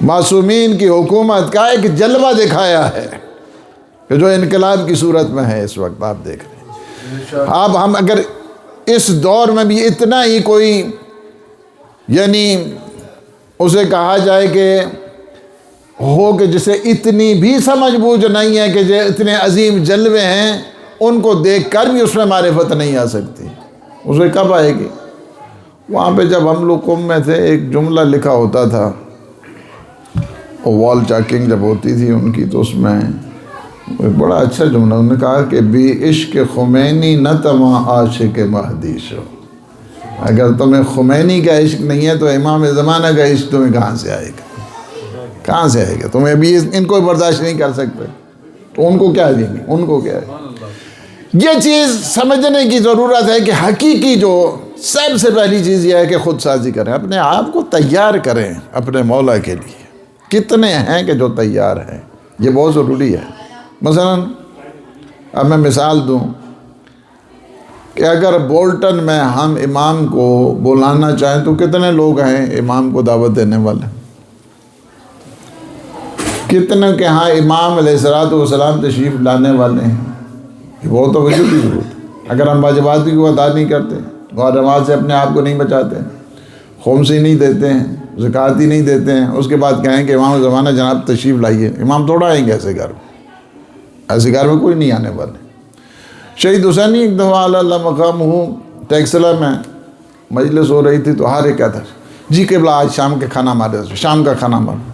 معصومین کی حکومت کا ایک جلوہ دکھایا ہے کہ جو انقلاب کی صورت میں ہے اس وقت آپ دیکھ رہے ہیں۔ اب ہم اگر اس دور میں بھی اتنا ہی کوئی یعنی اسے کہا جائے کہ ہو کہ جسے اتنی بھی سمجھ بوجھ نہیں ہے کہ جو اتنے عظیم جلوے ہیں ان کو دیکھ کر بھی اس میں معرفت نہیں آ سکتی، اسے کب آئے گی؟ وہاں پہ جب ہم لوگ قم میں تھے ایک جملہ لکھا ہوتا تھا، وال چاکنگ جب ہوتی تھی ان کی، تو اس میں ایک بڑا اچھا جملہ انہوں نے کہا کہ بی عشق خمینی نہ تمام عاشق مہدی شو۔ اگر تمہیں خمینی کا عشق نہیں ہے تو امام زمانہ کا عشق تمہیں کہاں سے آئے گا؟ کہاں سے آئے گا؟ تمہیں ابھی ان کو برداشت نہیں کر سکتے تو ان کو کیا دیں گے؟ ان کو کیا ہے؟ یہ چیز سمجھنے کی ضرورت ہے کہ حقیقی جو سب سے پہلی چیز یہ ہے کہ خود سازی کریں، اپنے آپ کو تیار کریں اپنے مولا کے لیے۔ کتنے ہیں کہ جو تیار ہیں؟ یہ بہت ضروری ہے۔ مثلا اب میں مثال دوں کہ اگر بولٹن میں ہم امام کو بلانا چاہیں تو کتنے لوگ ہیں امام کو دعوت دینے والے؟ کتنے کے ہاں امام علیہ السلام تشریف لانے والے ہیں؟ یہ بہت توجہ کی ضرورت ہے۔ اگر ہم واجبات کو ادا نہیں کرتے، غیر نماز سے اپنے آپ کو نہیں بچاتے، خمسی نہیں دیتے ہیں، زکوٰۃ ہی نہیں دیتے ہیں، اس کے بعد کہیں کہ امام زمانہ جناب تشریف لائیے، امام تھوڑا آئیں گے ایسے گھر میں، ایسے گھر میں کوئی نہیں آنے والے۔ شہید حسینی ایک دفعہ اللہ مقام ہوں ٹیکسلا میں مجلس ہو رہی تھی تو ہر ایک کہتا جی قبلہ آج شام کے کھانا ہمارے شام کا کھانا ہمارا۔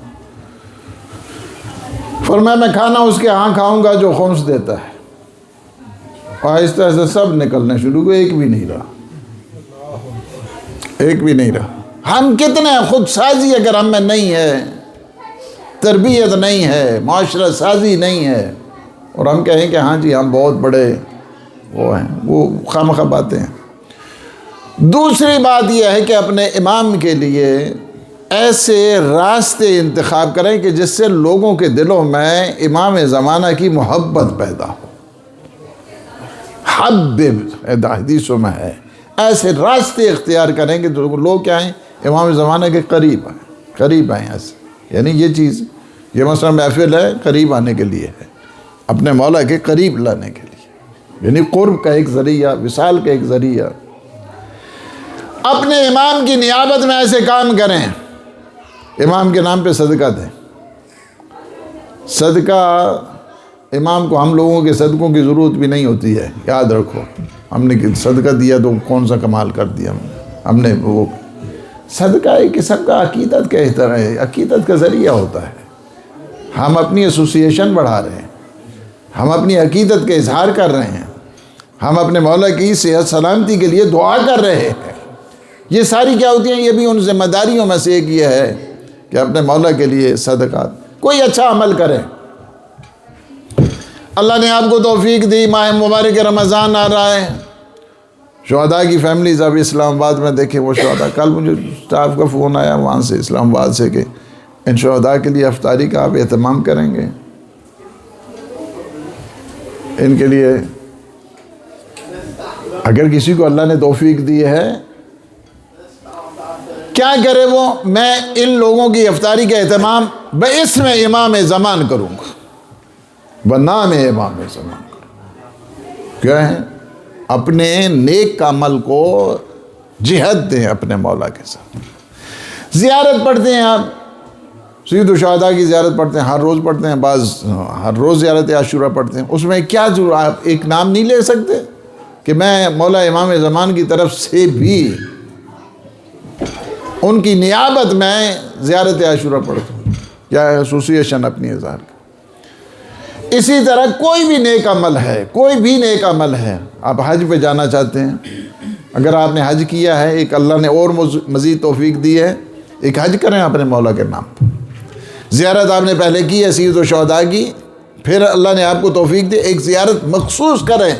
فرمایا میں کھانا اس کے ہاں کھاؤں گا جو خمس دیتا ہے۔ آہستہ آہستہ سب نکلنے شروع ہوئے، ایک بھی نہیں رہا، ایک بھی نہیں رہا۔ ہم کتنے خود سازی اگر ہم میں نہیں ہے، تربیت نہیں ہے، معاشرہ سازی نہیں ہے، اور ہم کہیں کہ ہاں جی ہم بہت بڑے وہ ہیں، وہ خامخواہ باتیں ہیں۔ دوسری بات یہ ہے کہ اپنے امام کے لیے ایسے راستے انتخاب کریں کہ جس سے لوگوں کے دلوں میں امام زمانہ کی محبت پیدا ہو۔ حبب حدیثوں میں ہے، ایسے راستے اختیار کریں کہ لوگ کیا ہیں امام زمانہ کے قریب آئیں، قریب آئیں ایسے۔ یعنی یہ چیز، یہ مثلا محفل ہے قریب آنے کے لیے ہے، اپنے مولا کے قریب لانے کے لیے، یعنی قرب کا ایک ذریعہ، وصال کا ایک ذریعہ۔ اپنے امام کی نیابت میں ایسے کام کریں، امام کے نام پہ صدقہ دیں۔ صدقہ امام کو ہم لوگوں کے صدقوں کی ضرورت بھی نہیں ہوتی ہے، یاد رکھو۔ ہم نے صدقہ دیا تو کون سا کمال کر دیا ہم نے، وہ صدقہ ایک قسم کا عقیدت کا احترام ہے، عقیدت کا ذریعہ ہوتا ہے۔ ہم اپنی ایسوسیشن بڑھا رہے ہیں، ہم اپنی عقیدت کا اظہار کر رہے ہیں، ہم اپنے مولا کی صحت سلامتی کے لیے دعا کر رہے ہیں۔ یہ ساری کیا ہوتی ہیں؟ یہ بھی ان ذمہ داریوں میں سے ایک یہ ہے کہ اپنے مولا کے لیے صدقات، کوئی اچھا عمل کریں۔ اللہ نے آپ کو توفیق دی، ماہ مبارک رمضان آ رہا ہے، شہداء کی فیملیز اب اسلام آباد میں دیکھیں وہ شہداء، کل مجھے اسٹاف کا فون آیا وہاں سے اسلام آباد سے کہ ان شہداء کے لیے افطاری کا آپ اہتمام کریں گے، ان کے لیے اگر کسی کو اللہ نے توفیق دی ہے کیا کرے وہ؟ میں ان لوگوں کی افطاری کا اہتمام باسم امام زمان کروں گا، بنام امام زمان کروں۔ کیا ہے؟ اپنے نیک کا عمل کو جہت دیں اپنے مولا کے ساتھ۔ زیارت پڑھتے ہیں آپ، سید الشہداء کی زیارت پڑھتے ہیں، ہر روز پڑھتے ہیں، بعض ہر روز زیارت عاشورہ پڑھتے ہیں، اس میں کیا ضرور آپ ایک نام نہیں لے سکتے کہ میں مولا امام زمان کی طرف سے بھی ان کی نیابت میں زیارت عاشورہ پڑھتا ہوں؟ کیا ایسوسیشن اپنی اظہار کا۔ اسی طرح کوئی بھی نیک عمل ہے، کوئی بھی نیک عمل ہے، آپ حج پہ جانا چاہتے ہیں، اگر آپ نے حج کیا ہے، ایک اللہ نے اور مزید توفیق دی ہے، ایک حج کریں اپنے مولا کے نام پہ۔ زیارت آپ نے پہلے کی ہے سید الشہداء کی، پھر اللہ نے آپ کو توفیق دی، ایک زیارت مخصوص کریں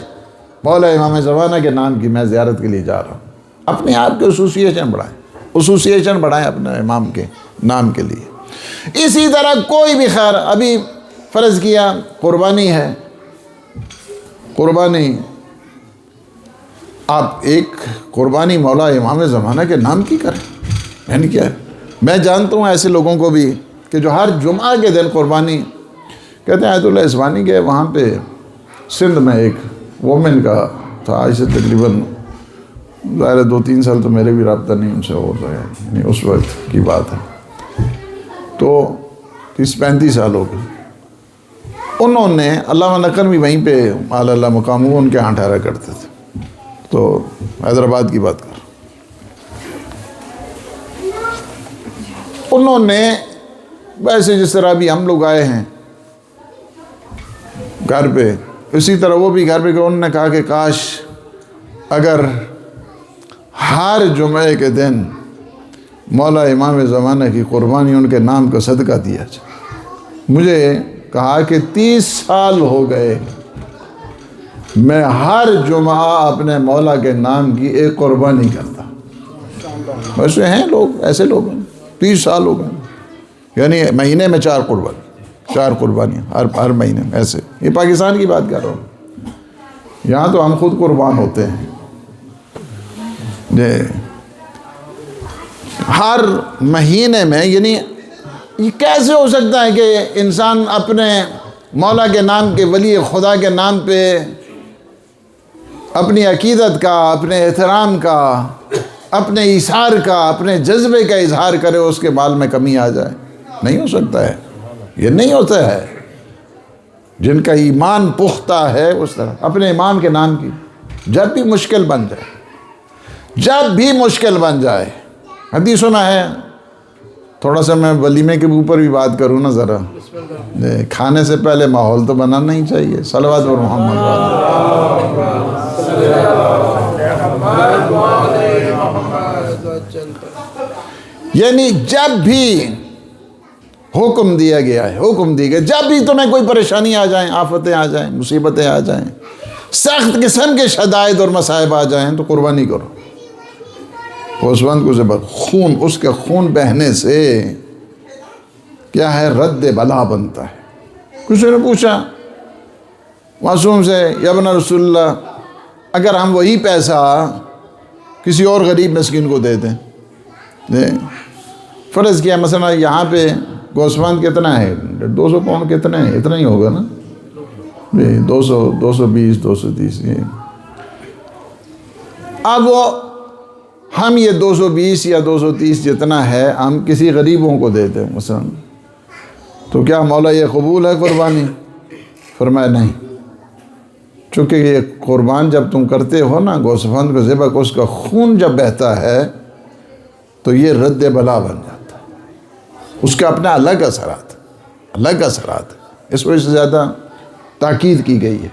مولا امام زمانہ کے نام کی، میں زیارت کے لیے جا رہا ہوں۔ اپنے آپ کے ایسوسیشن بڑھائیں اپنے امام کے نام کے لیے۔ اسی طرح کوئی بھی خیر، ابھی فرض کیا قربانی ہے، قربانی آپ ایک قربانی مولا امام زمانہ کے نام کی کریں، یعنی کیا ہے؟ میں جانتا ہوں ایسے لوگوں کو بھی کہ جو ہر جمعہ کے دن قربانی کہتے ہیں۔ آیت اللہ اسوانی کے وہاں پہ سندھ میں ایک وومن کا تھا، آج سے تقریباً ظاہر 2-3 سال تو میرے بھی رابطہ نہیں ان سے ہوتا ہے، یعنی اس وقت کی بات ہے، تو 30-35 سال ہو گئے۔ انہوں نے علامہ نقوی بھی وہیں پہ اعلیٰ اللہ مقام وہ ان کے ہاں ٹھہرا کرتے تھے، تو حیدرآباد کی بات کر، انہوں نے ویسے جس طرح بھی ہم لوگ آئے ہیں گھر پہ، اسی طرح وہ بھی گھر پہ کہ انہوں نے کہا کہ کاش اگر ہر جمعے کے دن مولا امام زمانہ کی قربانی ان کے نام کا صدقہ دیا جائے۔ مجھے کہا کہ 30 سال ہو گئے میں ہر جمعہ اپنے مولا کے نام کی ایک قربانی کرتا۔ ویسے ہیں لوگ، ایسے لوگ ہیں، 30 سال ہو گئے، یعنی مہینے میں 4 قربانیاں ہر مہینے میں، ایسے۔ یہ پاکستان کی بات کر رہا ہوں، یہاں تو ہم خود قربان ہوتے ہیں۔ ہر مہینے میں، یعنی یہ کیسے ہو سکتا ہے کہ انسان اپنے مولا کے نام کے، ولی خدا کے نام پہ اپنی عقیدت کا، اپنے احترام کا، اپنے ایثار کا، اپنے جذبے کا اظہار کرے، اس کے مال میں کمی آ جائے؟ نہیں ہو سکتا ہے، یہ نہیں ہوتا ہے۔ جن کا ایمان پختہ ہے اس طرح اپنے امام کے نام کی جب بھی مشکل بن جائے، حدیث سنا ہے، تھوڑا سا میں ولیمے کے اوپر بھی بات کروں نا ذرا، کھانے سے پہلے ماحول تو بنانا ہی چاہیے۔ صلوات اور محمد، یعنی جب بھی حکم دیا گیا ہے، جب بھی تمہیں کوئی پریشانی آ جائیں، آفتیں آ جائیں، مصیبتیں آ جائیں، سخت قسم کے شدائد اور مصائب آ جائیں، تو قربانی کرو۔ اس وقت کو ذبح، خون، اس کے خون بہنے سے کیا ہے؟ رد بلا بنتا ہے۔ کسی نے پوچھا معصوم سے، یا ابن رسول اللہ، اگر ہم وہی پیسہ کسی اور غریب مسکین کو دے دیں، فرض کیا مثلا یہاں پہ گوسفند کتنا ہے؟ 200 پاؤنڈ کتنا ہے؟ اتنا ہی ہوگا نا، 200 220 230۔ اب وہ ہم یہ 220 یا 230 جتنا ہے ہم کسی غریبوں کو دیتے ہیں مثلا، تو کیا مولا یہ قبول ہے قربانی؟ فرمایا نہیں، چونکہ یہ قربان جب تم کرتے ہو نا گوسفند کو ذبح کو، اس کا خون جب بہتا ہے تو یہ رد بلا بن جاتا ہے، اس کے اپنا الگ اثرات، اس وجہ سے زیادہ تاکید کی گئی ہے۔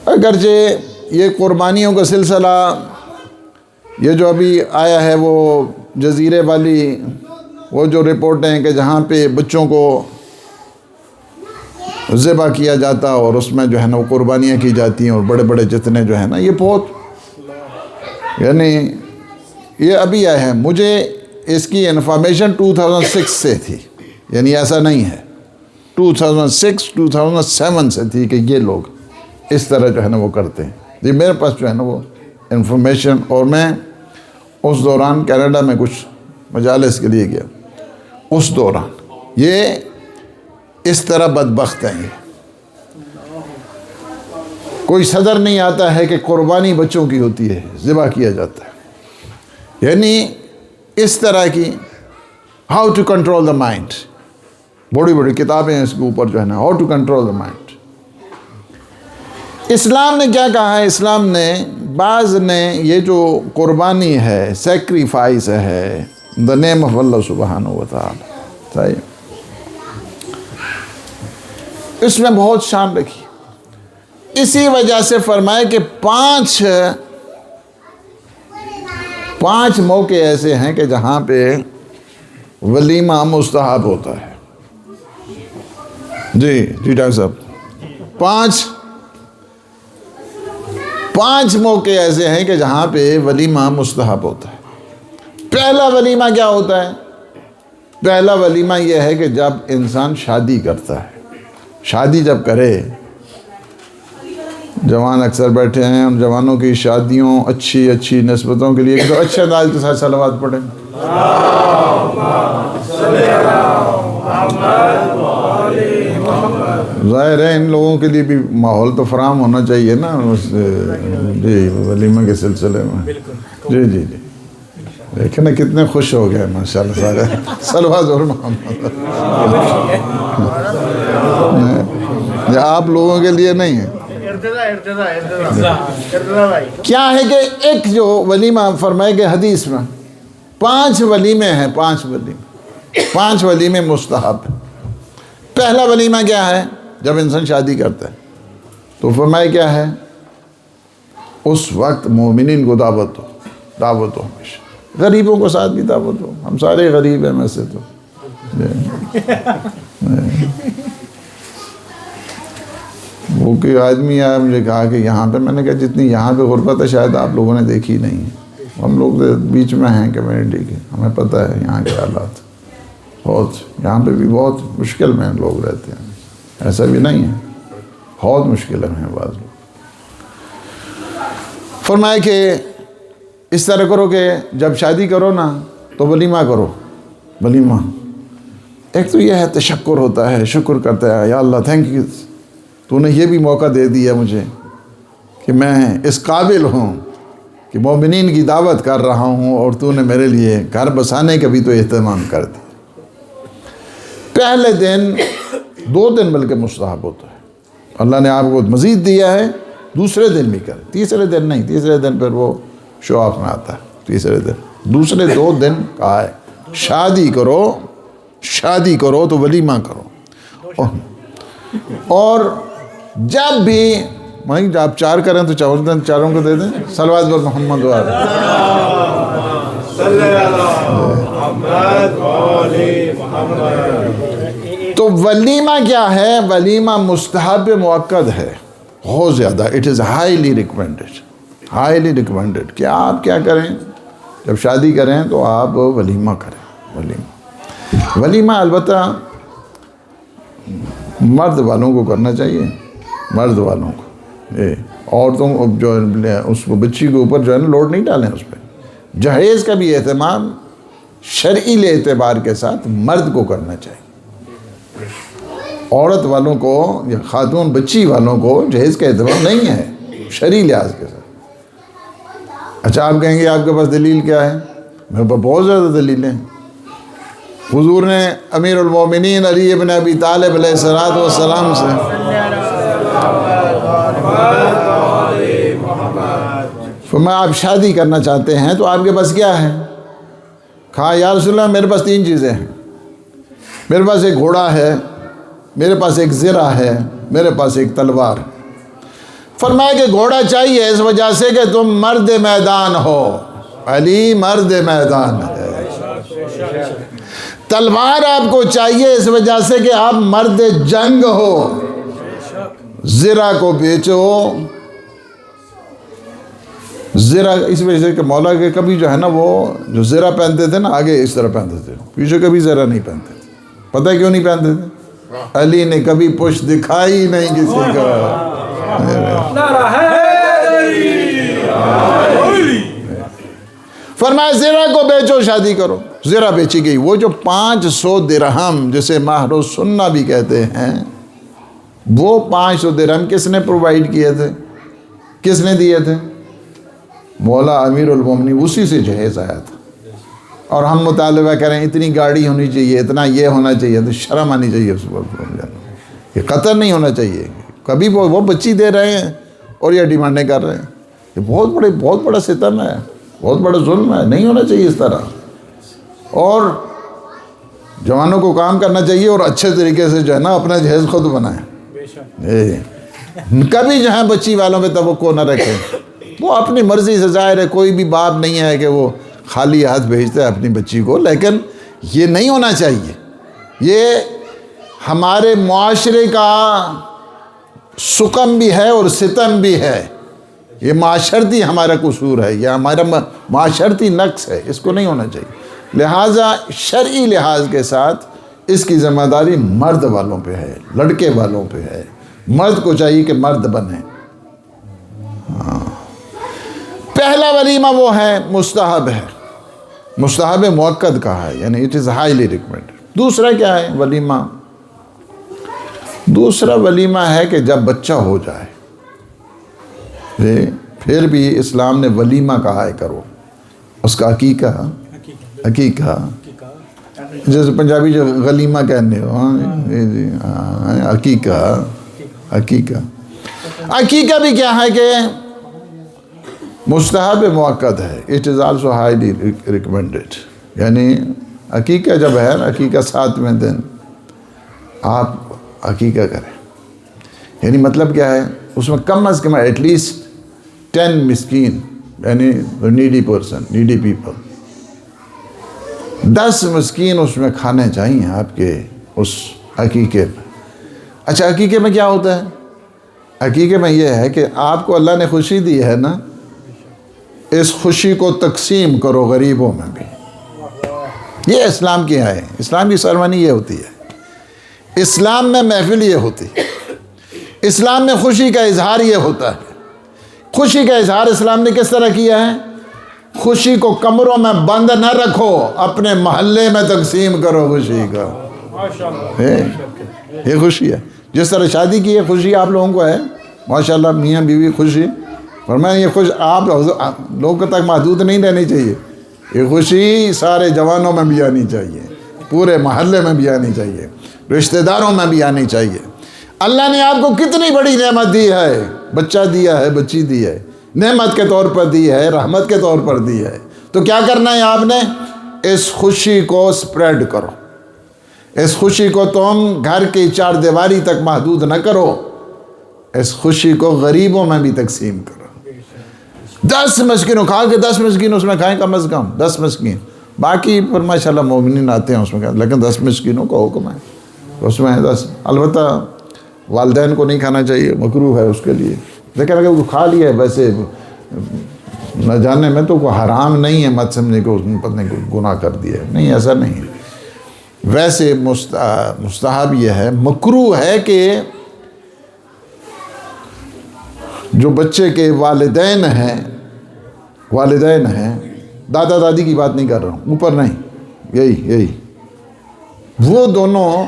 اگرچہ یہ قربانیوں کا سلسلہ یہ جو ابھی آیا ہے، وہ جزیرے والی وہ جو رپورٹیں ہیں کہ جہاں پہ بچوں کو ذبح کیا جاتا اور اس میں جو ہے نا وہ قربانیاں کی جاتی ہیں، اور بڑے بڑے جتنے جو ہے نا، یہ بہت، یعنی یہ ابھی آیا ہے، مجھے اس کی انفارمیشن 2006 سے تھی، یعنی ایسا نہیں ہے، 2006-2007 سے تھی کہ یہ لوگ اس طرح جو ہے نا وہ کرتے ہیں۔ جی میرے پاس جو ہے نا وہ انفارمیشن، اور میں اس دوران کینیڈا میں کچھ مجالس کے لیے گیا، اس دوران یہ اس طرح بدبخت ہیں، کوئی صدر نہیں آتا ہے کہ قربانی بچوں کی ہوتی ہے، ذبح کیا جاتا ہے، یعنی اس طرح کی how to control the mind. بڑی بڑی کتابیں ہیں اس کے اوپر جو ہے نا, how to control the mind. Islam نے کیا کہا ہے؟ اسلام نے بعض نے یہ جو قربانی ہے, سیکریفائس ہے, دا نیم آف اللہ سبحانہ و تعالی, صحیح, اس میں بہت شان رکھی. اسی وجہ سے فرمائے کہ پانچ موقع ایسے ہیں کہ جہاں پہ ولیمہ مستحب ہوتا ہے. جی ڈاکٹر صاحب, پانچ موقع ایسے ہیں کہ جہاں پہ ولیمہ مستحب ہوتا ہے. پہلا ولیمہ کیا ہوتا ہے؟ پہلا ولیمہ یہ ہے کہ جب انسان شادی کرتا ہے. شادی جب کرے, جوان اکثر بیٹھے ہیں, ان جوانوں کی شادیوں اچھی نسبتوں کے لیے تو اچھے انداز کے ساتھ صلوات پڑھیں. ظاہر ہے ان لوگوں کے لیے بھی ماحول تو فراہم ہونا چاہیے نا جی ولیمہ کے سلسلے میں. جی دیکھیں نا کتنے خوش ہو گئے ماشاء اللہ سارے. صلوات اور محمد. یہ آپ لوگوں کے لیے نہیں ہے. کیا ہے کہ ایک جو ولیمہ فرمائے گئے حدیث میں 5 ولیمے ہیں, 5 ولیمے مستحب. پہلا ولیمہ کیا ہے؟ جب انسان شادی کرتا ہے تو فرمائے کیا ہے؟ اس وقت مومنین کو دعوت ہو ہمیشہ. غریبوں کو ساتھ بھی دعوت ہو. ہم سارے غریب ہیں میں سے تو. وہ کوئی آدمی آیا مجھے کہا کہ یہاں پہ, میں نے کہا جتنی یہاں پہ غربت ہے شاید آپ لوگوں نے دیکھی نہیں ہے. ہم لوگ بیچ میں ہیں کمیونٹی کے, ہمیں پتہ ہے یہاں کے حالات بہت, یہاں پہ بھی بہت مشکل میں لوگ رہتے ہیں. ایسا بھی نہیں ہے, بہت مشکل میں ہیں بعض لوگ. فرمائے کہ اس طرح کرو کہ جب شادی کرو نا تو ولیمہ کرو. ولیمہ ایک تو یہ ہے تشکر ہوتا ہے, شکر کرتا ہے, یا اللہ تھینک یو, تو نے یہ بھی موقع دے دیا مجھے کہ میں اس قابل ہوں کہ مومنین کی دعوت کر رہا ہوں, اور تو نے میرے لیے گھر بسانے کا بھی تو اہتمام کر دیا. پہلے دن 2 دن بلکہ مستحب ہوتا ہے. اللہ نے آپ کو مزید دیا ہے, دوسرے دن بھی کرے, تیسرے دن نہیں. تیسرے دن پھر وہ شو آف میں آتا ہے. تیسرے دن, دوسرے 2 دن کہا ہے شادی کرو تو ولیمہ کرو. اور جب بھی آپ 4 کریں تو 4 دن چاروں کو دے دیں. صلوات پر محمد تو ولیمہ کیا ہے؟ ولیمہ مستحب مؤکد ہے بہت زیادہ. اٹ از ہائیلی ریکمینڈڈ کہ آپ کیا کریں جب شادی کریں تو آپ ولیمہ کریں. ولیمہ البتہ مرد والوں کو کرنا چاہیے, مرد والوں کو. عورتوں جو اس بچی کے اوپر جو ہے نا لوڈ نہیں ڈالیں اس پہ. جہیز کا بھی اہتمام شرعی اعتبار کے ساتھ مرد کو کرنا چاہیے. عورت والوں کو یا خاتون بچی والوں کو جہیز کا اہتمام نہیں ہے شرعی لحاظ کے ساتھ. اچھا آپ کہیں گے آپ کے پاس دلیل کیا ہے؟ میرے پاس بہت زیادہ دلیلیں ہیں. حضور نے امیر المومنین علی ابن ابی طالب علیہ السلام سے فرمایا آپ شادی کرنا چاہتے ہیں تو آپ کے پاس کیا ہے؟ کہا یا رسول اللہ میرے پاس 3 چیزیں ہیں. میرے پاس ایک گھوڑا ہے, میرے پاس ایک زرہ ہے, میرے پاس ایک تلوار. فرمایا کہ گھوڑا چاہیے اس وجہ سے کہ تم مرد میدان ہو, علی مرد میدان ہے. تلوار آپ کو چاہیے اس وجہ سے کہ آپ مرد جنگ ہو. زرہ کو بیچو. زرہ اس وجہ سے کہ مولا کے کبھی جو ہے نا وہ جو زرہ پہنتے تھے نا آگے اس طرح پہنتے تھے, پیچھے کبھی زرہ نہیں پہنتے تھے. پتہ ہے کیوں نہیں پہنتے تھے؟ علی نے کبھی پشت دکھائی نہیں کسی کا. فرمایا زرہ کو بیچو شادی کرو. زرہ بیچی گئی. وہ جو 500 درہم جسے مہر السنہ بھی کہتے ہیں, وہ 500 درہم کس نے پرووائڈ کیے تھے, کس نے دیے تھے؟ مولا امیر المومنین. اسی سے جہیز آیا تھا. اور ہم مطالبہ کریں اتنی گاڑی ہونی چاہیے، اتنا یہ ہونا چاہیے، تو شرم آنی چاہیے اس وقت. یہ قطر نہیں ہونا چاہیے. کبھی وہ بچی دے رہے ہیں اور یہ ڈیمانڈیں کر رہے ہیں. یہ بہت بڑا ستم ہے، بہت بڑا ظلم ہے. نہیں ہونا چاہیے اس طرح. اور جوانوں کو کام کرنا چاہیے اور اچھے طریقے سے جو ہے نا اپنا جہیز خود بنائیں. کبھی جو ہے بچی والوں پہ توقع نہ رکھیں. وہ اپنی مرضی سے، ظاہر ہے کوئی بھی باپ نہیں ہے کہ وہ خالی ہاتھ بھیجتا ہے اپنی بچی کو، لیکن یہ نہیں ہونا چاہیے. یہ ہمارے معاشرے کا سکم بھی ہے اور ستم بھی ہے. یہ معاشرتی ہمارا قصور ہے، یہ ہمارا معاشرتی نقص ہے. اس کو نہیں ہونا چاہیے. لہٰذا شرعی لحاظ کے ساتھ اس کی ذمہ داری مرد والوں پہ ہے، لڑکے والوں پہ ہے. مرد کو چاہیے کہ مرد بنے. پہلا ولیمہ وہ ہے مستحب ہے، مستحب مؤکد کہا ہے، یعنی اٹ از ہائیلی ریکمینڈ. دوسرا کیا ہے ولیمہ؟ دوسرا ولیمہ ہے کہ جب بچہ ہو جائے، پھر بھی اسلام نے ولیمہ کہا ہے کرو. اس کا عقیقہ جیسے پنجابی جو غلیمہ کہنے ہو، عقیقہ بھی کیا ہے کہ مستحب مؤکد ہے. It is also highly recommended. یعنی عقیقہ جب ہے، عقیقہ 7ویں دن آپ عقیقہ کریں. یعنی مطلب کیا ہے؟ اس میں کم از کم ایٹ لیسٹ 10 مسکین، یعنی نیڈی پیپل، 10 مسکین اس میں کھانے چاہیے آپ کے اس عقیقے میں. اچھا عقیقے میں کیا ہوتا ہے؟ عقیقے میں یہ ہے کہ آپ کو اللہ نے خوشی دی ہے نا، اس خوشی کو تقسیم کرو غریبوں میں بھی. یہ اسلام کی ہے. اسلام کی سرمنی یہ ہوتی ہے. اسلام میں محفل یہ ہوتی ہے. اسلام میں خوشی کا اظہار یہ ہوتا ہے. خوشی کا اظہار اسلام نے کس طرح کیا ہے؟ خوشی کو کمروں میں بند نہ رکھو، اپنے محلے میں تقسیم کرو خوشی کا. یہ خوشی ہے. جس طرح شادی کی ہے خوشی آپ لوگوں کو ہے، ماشاءاللہ میاں بیوی خوشی، اور میں یہ خوش آپ لوگوں تک محدود نہیں رہنی چاہیے. یہ خوشی سارے جوانوں میں بھی آنی چاہیے، پورے محلے میں بھی آنی چاہیے، رشتہ داروں میں بھی آنی چاہیے. اللہ نے آپ کو کتنی بڑی نعمت دی ہے. بچہ دیا ہے، بچی دی ہے، نعمت کے طور پر دی ہے، رحمت کے طور پر دی ہے. تو کیا کرنا ہے آپ نے؟ اس خوشی کو سپریڈ کرو. اس خوشی کو تم گھر کی 4 دیواری تک محدود نہ کرو. اس خوشی کو غریبوں میں بھی تقسیم کرو. 10 مسکینوں کھا کے 10 مسکین اس میں کھائیں، کم از کم 10 مسکین. باقی پر ماشاءاللہ مومنین آتے ہیں اس میں، لیکن 10 مسکینوں کا حکم ہے اس میں 10. البتہ والدین کو نہیں کھانا چاہیے، مکروہ ہے اس کے لیے. لیکن اگر وہ کھا لیا ہے ویسے نہ جانے میں تو کوئی حرام نہیں ہے، مت سمجھے کہ اس نے پتہ نہیں گناہ کر دیا ہے. نہیں، ایسا نہیں ہے. ویسے مستحب یہ ہے. مکروہ ہے کہ جو بچے کے والدین ہیں، دادا دادی کی بات نہیں کر رہا ہوں، اوپر نہیں، یہی وہ دونوں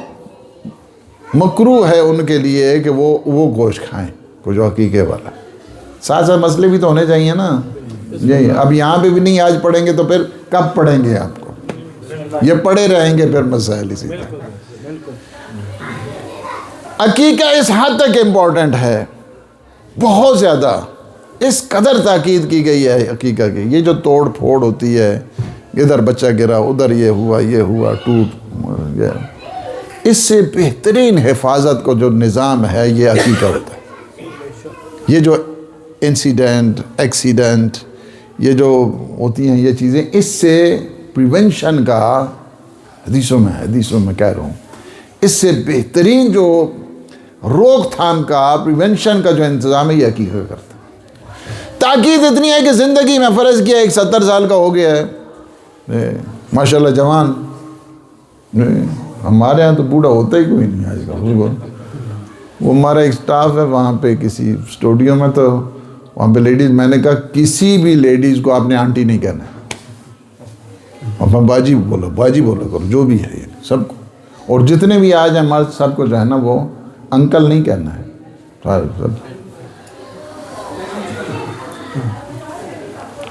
مکروہ ہے ان کے لیے کہ وہ گوشت کھائیں، کو جو عقیقے والا. ساتھ مسئلے بھی تو ہونے چاہیے نا. یہی اب یہاں پہ بھی نہیں آج پڑھیں گے تو پھر کب پڑھیں گے؟ آپ کو یہ پڑھے رہیں گے پھر مسائل اسی طرح. عقیقہ اس حد تک امپورٹنٹ ہے، بہت زیادہ. اس قدر تاکید کی گئی ہے عقیقہ کی. یہ جو توڑ پھوڑ ہوتی ہے، ادھر بچہ گرا، ادھر یہ ہوا ٹوٹ گیا، اس سے بہترین حفاظت کو جو نظام ہے یہ عقیقہ ہوتا ہے. یہ جو انسیڈنٹ ایکسیڈنٹ یہ جو ہوتی ہیں یہ چیزیں، اس سے پریونشن کا حدیثوں میں کہہ رہا ہوں، اس سے بہترین جو روک تھام کا پریونشن کا جو انتظام ہے یہ عقیقہ کرتا ہے. تاکید اتنی ہے کہ زندگی میں فرض کیا 70 سال کا ہو گیا ہے ماشاءاللہ جوان. ہمارے ہاں تو بوڑھا ہوتا ہی کوئی نہیں آج کل. وہ ہمارا ایک سٹاف ہے وہاں پہ کسی اسٹوڈیو میں، تو وہاں پہ لیڈیز، میں نے کہا کسی بھی لیڈیز کو آپ نے آنٹی نہیں کہنا ہے، اور باجی بولا کرو جو بھی ہے سب کو. اور جتنے بھی آج ہیں مرد سب کو جو ہے نا وہ انکل نہیں کہنا ہے.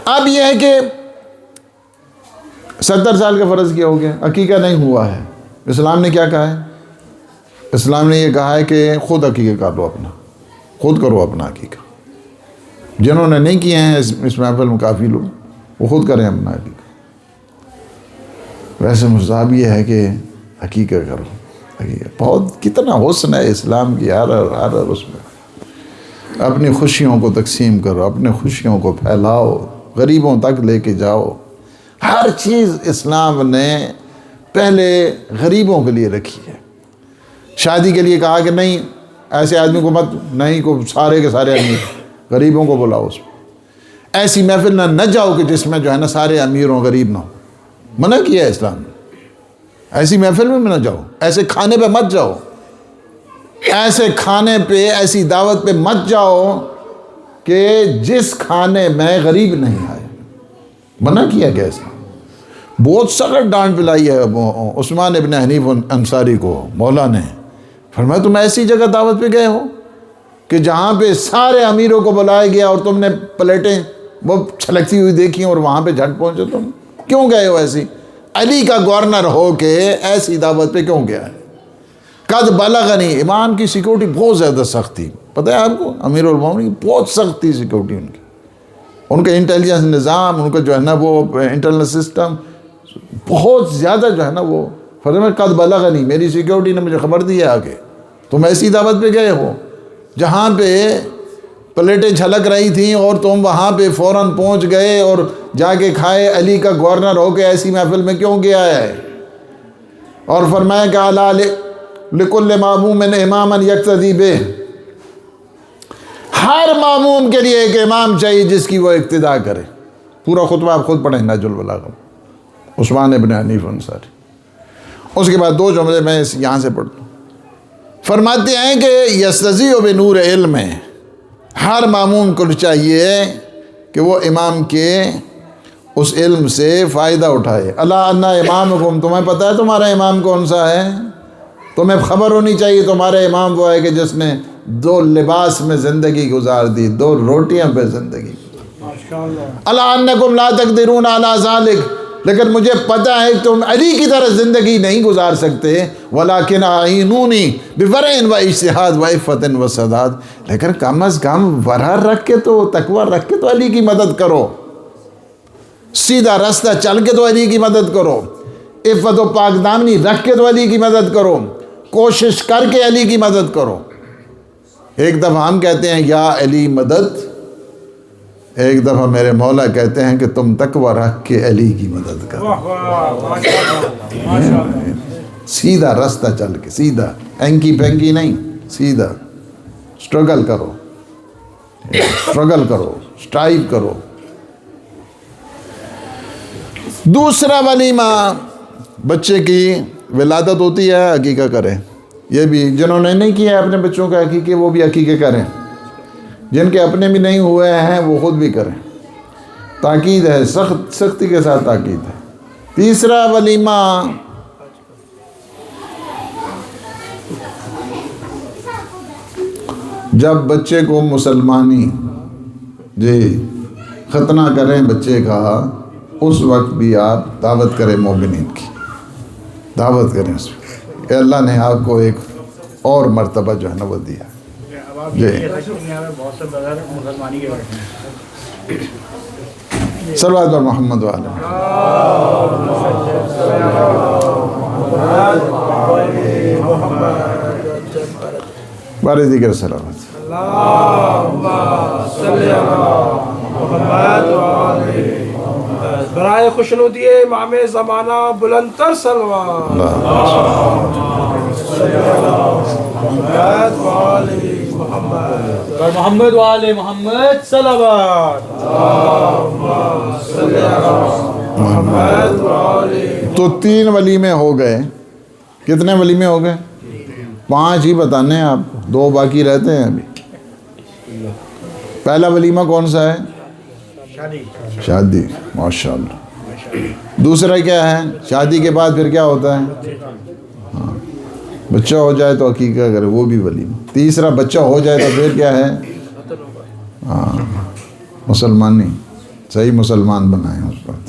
اب یہ ہے کہ 70 سال کا فرض کیا ہو گیا، عقیقہ نہیں ہوا ہے. اسلام نے کیا کہا ہے؟ اسلام نے یہ کہا ہے کہ خود عقیقہ کر لو اپنا، خود کرو اپنا عقیقہ. جنہوں نے نہیں کیے ہیں اس محفل میں کافی لوگ، وہ خود کریں اپنا عقیقہ. ویسے مصاب یہ ہے کہ عقیقہ کرو. عقیقہ بہت کتنا حسن ہے اسلام کی ہر اس میں. اپنی خوشیوں کو تقسیم کرو، اپنے خوشیوں کو پھیلاؤ، غریبوں تک لے کے جاؤ. ہر چیز اسلام نے پہلے غریبوں کے لیے رکھی ہے. شادی کے لیے کہا کہ نہیں ایسے آدمی کو مت، نہیں کو سارے کے سارے امیر، غریبوں کو بلاؤ. اس میں ایسی محفل نہ جاؤ کہ جس میں جو ہے نا سارے امیر ہوں غریب نہ ہو. منع کیا ہے اسلام نے. ایسی محفل میں نہ جاؤ، ایسے کھانے پہ مت جاؤ، ایسے کھانے پہ ایسی دعوت پہ مت جاؤ کہ جس کھانے میں غریب نہیں آئے. منع کیا گیا اسلام. بہت سخت ڈانٹ پلائی ہے عثمان ابن حنیف انصاری کو مولا نے. فرمایا تم ایسی جگہ دعوت پہ گئے ہو کہ جہاں پہ سارے امیروں کو بلایا گیا اور تم نے پلیٹیں وہ چھلکتی ہوئی دیکھی اور وہاں پہ جھٹ پہنچے. تم کیوں گئے ہو ایسی؟ علی کا گورنر ہو کے ایسی دعوت پہ کیوں گیا ہے؟ قد بلغنی. امام کی سیکورٹی بہت زیادہ سخت تھی، پتہ ہے آپ کو؟ امیر المومنین کی بہت سخت تھی سیکورٹی ان کی. ان کا انٹیلیجنس نظام، ان کا جو ہے نا وہ انٹرنل سسٹم بہت زیادہ جو ہے نا وہ. فرمایا قد بلغنی، میری سیکورٹی نے مجھے خبر دی ہے آگے تم ایسی دعوت پہ گئے ہو جہاں پہ پلیٹیں چھلک رہی تھیں اور تم وہاں پہ فوراً پہنچ گئے اور جا کے کھائے. علی کا گورنر ہو کے ایسی محفل میں کیوں گیا ہے؟ اور فرمایا کہ الا لکل ماموم اماما یقتدی بہ. ہر معموم کے لیے ایک امام چاہیے جس کی وہ اقتداء کرے. پورا خطبہ آپ خود پڑھیں نہج البلاغہ، عثمان ابن حنیف انصاری. اس کے بعد 2 جملے میں یہاں سے پڑھتا ہوں. فرماتے ہیں کہ یستضیء بنور علم، ہر معموم کو چاہیے کہ وہ امام کے اس علم سے فائدہ اٹھائے. الا ان امامکم، تمہیں پتہ ہے تمہارا امام کون سا ہے؟ تمہیں خبر ہونی چاہیے تمہارا امام وہ ہے کہ جس نے 2 لباس میں زندگی گزار دی، 2 روٹیاں پہ زندگی. الا انکم لا تقدرون علی ذلک، لیکن مجھے پتہ ہے کہ تم علی کی طرح زندگی نہیں گزار سکتے. ولیکن اعینونی بورع و اجتہاد و عفت و سداد، لیکن کم از کم ورع رکھ کے تو، تقوی رکھ کے تو علی کی مدد کرو. سیدھا راستہ چل کے تو علی کی مدد کرو. عفت و پاک دامنی رکھ کے تو علی کی مدد کرو. کوشش کر کے علی کی مدد کرو. ایک دفعہ ہم کہتے ہیں یا علی مدد، ایک دفعہ میرے مولا کہتے ہیں کہ تم تقوی رکھ کے علی کی مدد کرو. سیدھا راستہ چل کے، سیدھا، اینکی پینکی نہیں، سیدھا. سٹرگل کرو، سٹرگل کرو، سٹرائیو کرو. دوسرا ولیمہ، بچے کی ولادت ہوتی ہے، عقیقہ کریں. یہ بھی جنہوں نے نہیں کیا ہے اپنے بچوں کا عقیقے، وہ بھی عقیقے کریں. جن کے اپنے بھی نہیں ہوئے ہیں وہ خود بھی کریں. تاکید ہے، سختی کے ساتھ تاکید ہے. تیسرا ولیمہ، جب بچے کو مسلمانی ختنہ کریں بچے کا، اس وقت بھی آپ دعوت کریں مومنین کی، دعوت کریں اس وقت کہ اللہ نے آپ کو ایک اور مرتبہ جو ہے نا وہ دیا. بہت سے بغیر مسلمانی کے بیٹھے ہیں. صلوات پر محمد وعلیہ بارے دیگر سلامت. برائے خوشنودی امام زمانہ بلند تر سلوات. محمد والے محمد صلوات. تو 3 ولیمے ہو گئے. کتنے ولیمے ہو گئے؟ 5 ہی بتانے ہیں آپ، 2 باقی رہتے ہیں ابھی. پہلا ولیمہ کون سا ہے؟ شادی. ماشاءاللہ. دوسرا کیا ہے؟ شادی کے بعد پھر کیا ہوتا ہے؟ ہاں، بچہ ہو جائے تو عقیقہ کرے، وہ بھی ولیمہ. تیسرا بچہ ہو جائے تو پھر کیا ہے؟ ہاں، مسلمانی، صحیح مسلمان بنائیں اس وقت.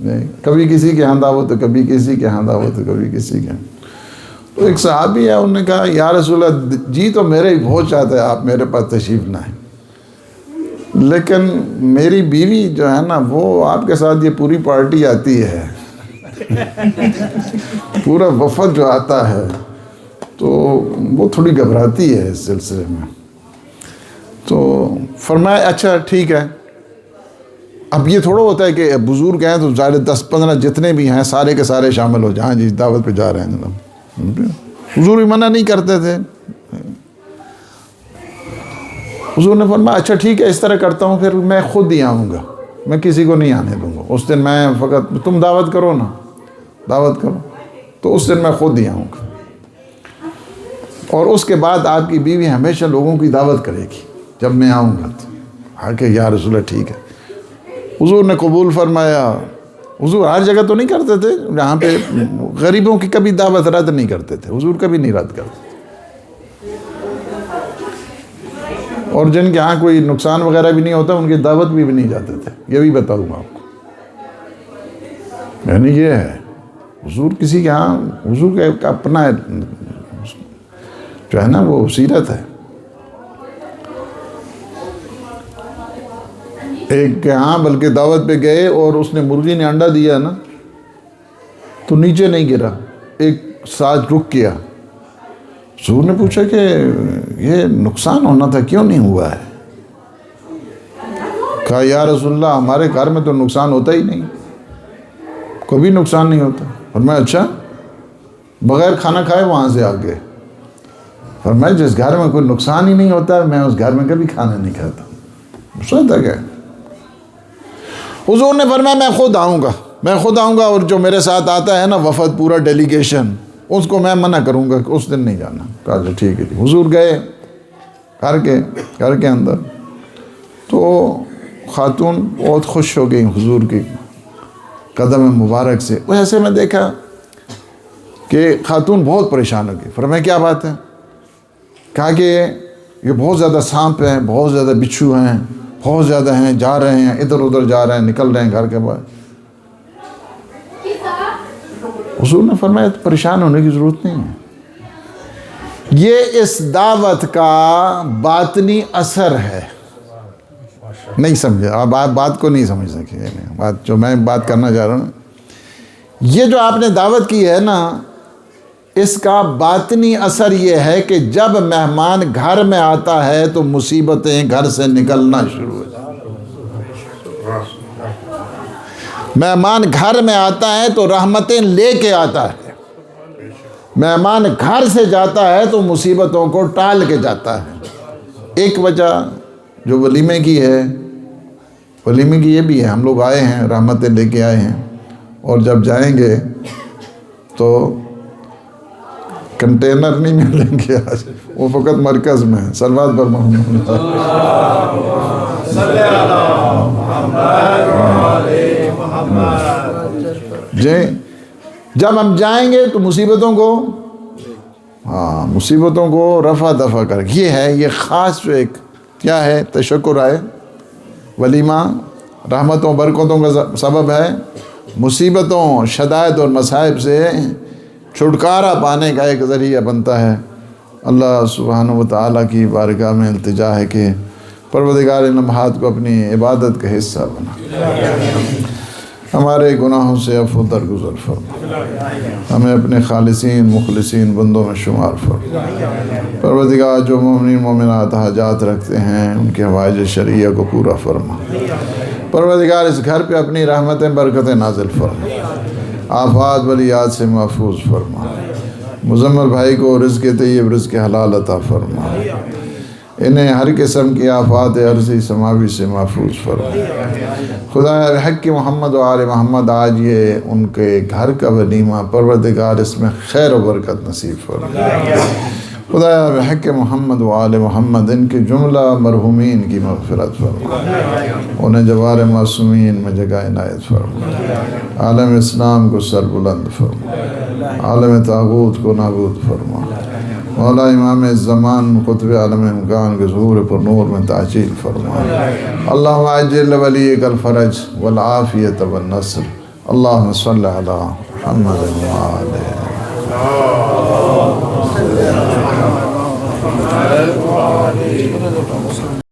نہیں، کبھی کسی کے ہاں دعوت تو کبھی کسی کے ہاں دعوت تو کبھی کسی کے. تو ایک صحابی ہے، انہوں نے کہا یا رسول اللہ جی تو میرے بہت چاہتا ہے آپ میرے پاس تشریف نہ آئیں، لیکن میری بیوی جو ہے نا وہ آپ کے ساتھ یہ پوری پارٹی آتی ہے پورا وفد جو آتا ہے تو وہ تھوڑی گھبراتی ہے اس سلسلے میں. تو فرمایا اچھا ٹھیک ہے. اب یہ تھوڑا ہوتا ہے کہ بزرگ ہیں تو ظاہر 10-15 جتنے بھی ہیں سارے کے سارے شامل ہو جائیں، جی دعوت پہ جا رہے ہیں جناب. حضور بھی منع نہیں کرتے تھے. حضور نے فرمایا اچھا ٹھیک ہے اس طرح کرتا ہوں، پھر میں خود ہی آؤں گا، میں کسی کو نہیں آنے دوں گا اس دن. میں فقط تم دعوت کرو نا، دعوت کرو، تو اس دن میں خود ہی آؤں گا. اور اس کے بعد آپ کی بیوی ہمیشہ لوگوں کی دعوت کرے گی جب میں آؤں گا. تو ہاں کہ یا رسول اللہ ٹھیک ہے. حضور نے قبول فرمایا. حضور ہر جگہ تو نہیں کرتے تھے، یہاں پہ غریبوں کی کبھی دعوت رد نہیں کرتے تھے، حضور کبھی نہیں رد کرتے تھے. اور جن کے ہاں کوئی نقصان وغیرہ بھی نہیں ہوتا ان کی دعوت بھی نہیں جاتے تھے. یہ بھی بتاؤں گا آپ کو. یعنی یہ ہے حضور کسی کے ہاں، حضور کا اپنا جو ہے نا وہ سیرت ہے. ایک کے ہاں بلکہ دعوت پہ گئے اور اس نے مرغی نے انڈا دیا نا تو نیچے نہیں گرا، ایک ساتھ رک گیا. حضور نے پوچھا کہ یہ نقصان ہونا تھا کیوں نہیں ہوا ہے؟ کہا یا رسول اللہ ہمارے گھر میں تو نقصان ہوتا ہی نہیں، کبھی نقصان نہیں ہوتا. فرمایا اچھا، بغیر کھانا کھائے وہاں سے آ گئے. فرمایا جس گھر میں کوئی نقصان ہی نہیں ہوتا میں اس گھر میں کبھی کھانا نہیں کھاتا. سوچتا کیا؟ حضور نے فرمایا میں خود آؤں گا، میں خود آؤں گا، اور جو میرے ساتھ آتا ہے نا وفد پورا ڈیلیگیشن اس کو میں منع کروں گا کہ اس دن نہیں جانا. کہا ٹھیک ہے. حضور گئے گھر کے اندر. تو خاتون بہت خوش ہو گئی حضور کی قدم مبارک سے. ویسے میں دیکھا کہ خاتون بہت پریشان ہو گئی. فرمایا کیا بات ہے؟ کہا کہ یہ بہت زیادہ سانپ ہیں، بہت زیادہ بچھو ہیں، بہت زیادہ ہیں، جا رہے ہیں ادھر ادھر جا رہے ہیں، نکل رہے ہیں گھر کے باہر. حضور نے فرمایا پریشان ہونے کی ضرورت نہیں ہے، یہ اس دعوت کا باطنی اثر ہے. نہیں سمجھے آپ بات کو نہیں سمجھ سکے. بات جو میں بات کرنا چاہ رہا ہوں، یہ جو آپ نے دعوت کی ہے نا اس کا باطنی اثر یہ ہے کہ جب مہمان گھر میں آتا ہے تو مصیبتیں گھر سے نکلنا شروع ہو جاتی. مہمان گھر میں آتا ہے تو رحمتیں لے کے آتا ہے، مہمان گھر سے جاتا ہے تو مصیبتوں کو ٹال کے جاتا ہے. ایک وجہ جو ولیمے کی ہے، ولیمے کی یہ بھی ہے ہم لوگ آئے ہیں رحمتیں لے کے آئے ہیں، اور جب جائیں گے تو کنٹینر نہیں ملیں گے آج، وہ فقط مرکز میں ہیں. صلوات پر محمد جی. جب ہم جائیں گے تو مصیبتوں کو رفع دفع کر. یہ ہے یہ خاص جو ایک کیا ہے تشکر ہے. ولیمہ رحمتوں برکتوں کا سبب ہے، مصیبتوں شدائد اور مصائب سے چھٹکارا پانے کا ایک ذریعہ بنتا ہے. اللہ سبحانہ و تعالیٰ کی بارگاہ میں التجا ہے کہ پروردگار ان لمحات کو اپنی عبادت کا حصہ بنا، ہمارے گناہوں سے عفو درگزر فرما، ہمیں اپنے خالصین مخلصین بندوں میں شمار فرما. پروردگار جو مومنین مومنات حاجات رکھتے ہیں ان کے حوائج شرعیہ کو پورا فرما. پروردگار اس گھر پہ اپنی رحمتیں برکتیں نازل فرما، آفات بلیات سے محفوظ فرما. مزمل بھائی کو رزق طیب رزق حلال عطا فرما، انہیں ہر قسم کی آفات عرضی سماوی سے محفوظ فرما. خدا حق محمد و آل محمد آج یہ ان کے گھر کا ولیمہ پروردگار اس میں خیر و برکت نصیب فرما. خدا حق محمد و آل محمد ان کے جملہ مرحومین کی مغفرت فرما، انہیں جوار معصومین میں جگہ عنایت فرما. عالم اسلام کو سر بلند فرما، عالم طاغوت کو نابود فرما. مولا امام الزمان قطب عالم امکان کے ظہور پر نور میں تعجیل فرما. اللہم عجل ولیک الفرج والعافیت والنصر اللہم صلی علی محمد وآلہ